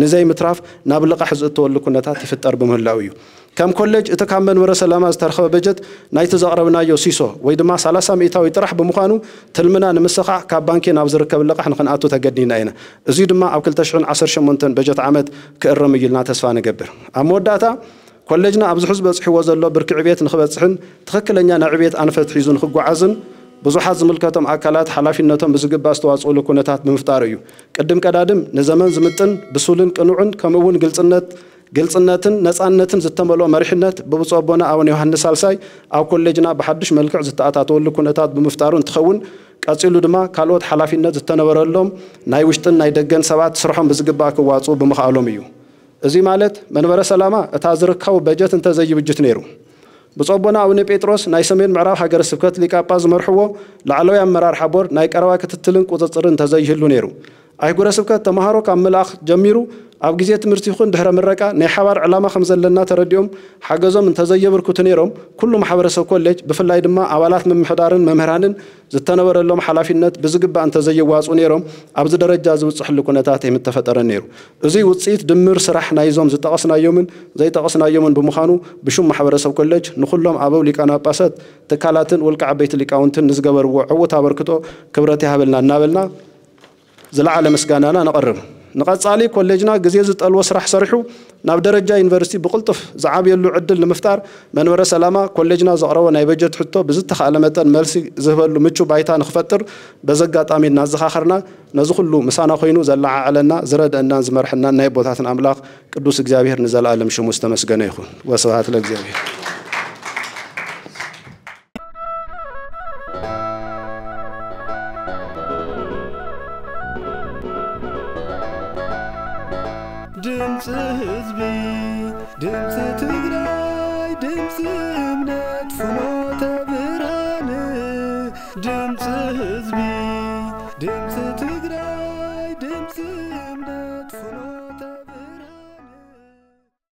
ንዘይ ምትራፍ ናብ ልቓሕ ዝእተወሉ ኩነታት ይፍጠር ብምህላው እዩ ከም ኮሌጅ እቲ ካብ መንበረ ሰላማ ዝተረኸበ በጀት ናይቲ ዘቕረብናዮ ሲሶ ወይ ድማ 30 ሚእታዊ ጥራሕ ብምዃኑ ትልምና ንምስኻዕ ካብ ባንኪ ናብ ዝርከብ ልቓሕ ንኽንኣቱ ተገዲድና ኢና እዚ ድማ ኣብ 2018 በጀት ዓመት ክእረም ኢልና ተስፋ ንገብር ኣብ መወዳእታ ኮሌጅና ኣብ ዝሕዝ በፅሒዎ ዘሎ ብርኪ ዕብየት ንኽበፅሕን ትኽክለኛ ናይ ዕብየት ኣንፈት ሒዙ ንኽጓዓዝን ብዙሓት ዝምልከቶም ኣካላት ሓላፊነቶም ብዝግባ ዝተዋፅኡሉ ኩነታት ብምፍጣር እዩ ቅድም ቀዳድም ንዘመን ዝምጥን ብሱልን ቅኑዕን ከምኡውን ግልፅነትን ነፃነትን ዝተመልኦ መሪሕነት ብብፁዕ ኣቦና ኣቡነ ዮሃንስ ሳልሳይ ኣብ ኮሌጅና ብሓዱሽ መልክዕ ዝተኣታተወሉ ኩነታት ብምፍጣሩ እንትኸውን ቀፂሉ ድማ ካልኦት ሓላፊነት ዝተነበረሎም ናይ ውሽጥን ናይ ደገን ሰባት ስርሖም ብዝግባእ ክዋፅኡ ብምኽኣሎም እዩ እዚ ማለት መንበረ ሰላማ እታ ዝርከቡ በጀት እንተዘይብጅት ነይሩ ብፁዕ ኣቦና ኣቡነ ጴጥሮስ ናይ ሰሜን ምዕራብ ሃገረ ስብከት ሊቀ ጳጳስ ዝመርሕዎ ላዕለዋይ ኣመራርሓ ቦርድ ናይ ቀረባ ክትትልን ቁፅፅርን እንተዘይህሉ ነይሩ ኣይጉረ ስብከት ተምሃሮ ካብ ምልኣኽ ጀሚሩ ኣብ ግዜ ትምህርቲ ይኹን ድሕረ ምረቃ ናይ ሓባር ዕላማ ከም ዘለና ተረዲኦም ሓገዞም እንተዘየብርክቱ ነይሮም ኩሉ ማሕበረሰብ ኮሌጅ ብፍላይ ድማ ኣባላት ምምሕዳርን መምህራንን ዝተነበረሎም ሓላፊነት ብዝግባእ እንተዘይዋፁ ነይሮም ኣብዚ ደረጃ ዝውፅሕሉ ኩነታት ኣይምተፈጠረን ነይሩ እዚ ውፅኢት ድምር ስራሕ ናይዞም ዝጠቐስናዮምን ዘይጠቐስናዮምን ብምዃኑ ብሹም ማሕበረሰብ ኮሌጅ ንኩሎም ኣበው ሊቃነ ጳጳሳት ትካላትን ውልቀ ዓበይቲ ሊቃውንትን ንዝገበርዎ ዕዉት ኣበርክቶ ክብረት ይሃበልና እናበልና ዝለዓለ ምስጋናና ነቐርብ ንቐፃሊ ኮሌጅና ግዜ ዝጠልዎ ስራሕ ሰሪሑ ናብ ደረጃ ዩኒቨርሲቲ ብቕልጡፍ ዝዓብየሉ ዕድል ንምፍጣር መንበረ ሰላማ ኮሌጅና ዘቕረቦ ናይ በጀት ሕቶ ብዝተኻእለ መጠን መልሲ ዝህበሉ ምቹ ባይታ ንኽፈጥር በዘጋጣሚ እናዘኻኸርና ነዚ ኩሉ ምሳና ኮይኑ ዘላዓዕለና ዝረድአናን ዝመርሕናን ናይ ቦታትን ኣምላኽ ቅዱስ እግዚኣብሔር ንዘለኣለም ሽሙ ዝተመስገነ ይኹን ወስብሃት ለእግዚኣብሔር ድምፂ ትግራይ ድምፂ እምነት ፍኖተ ብርሃን ድምፂ ህዝቢ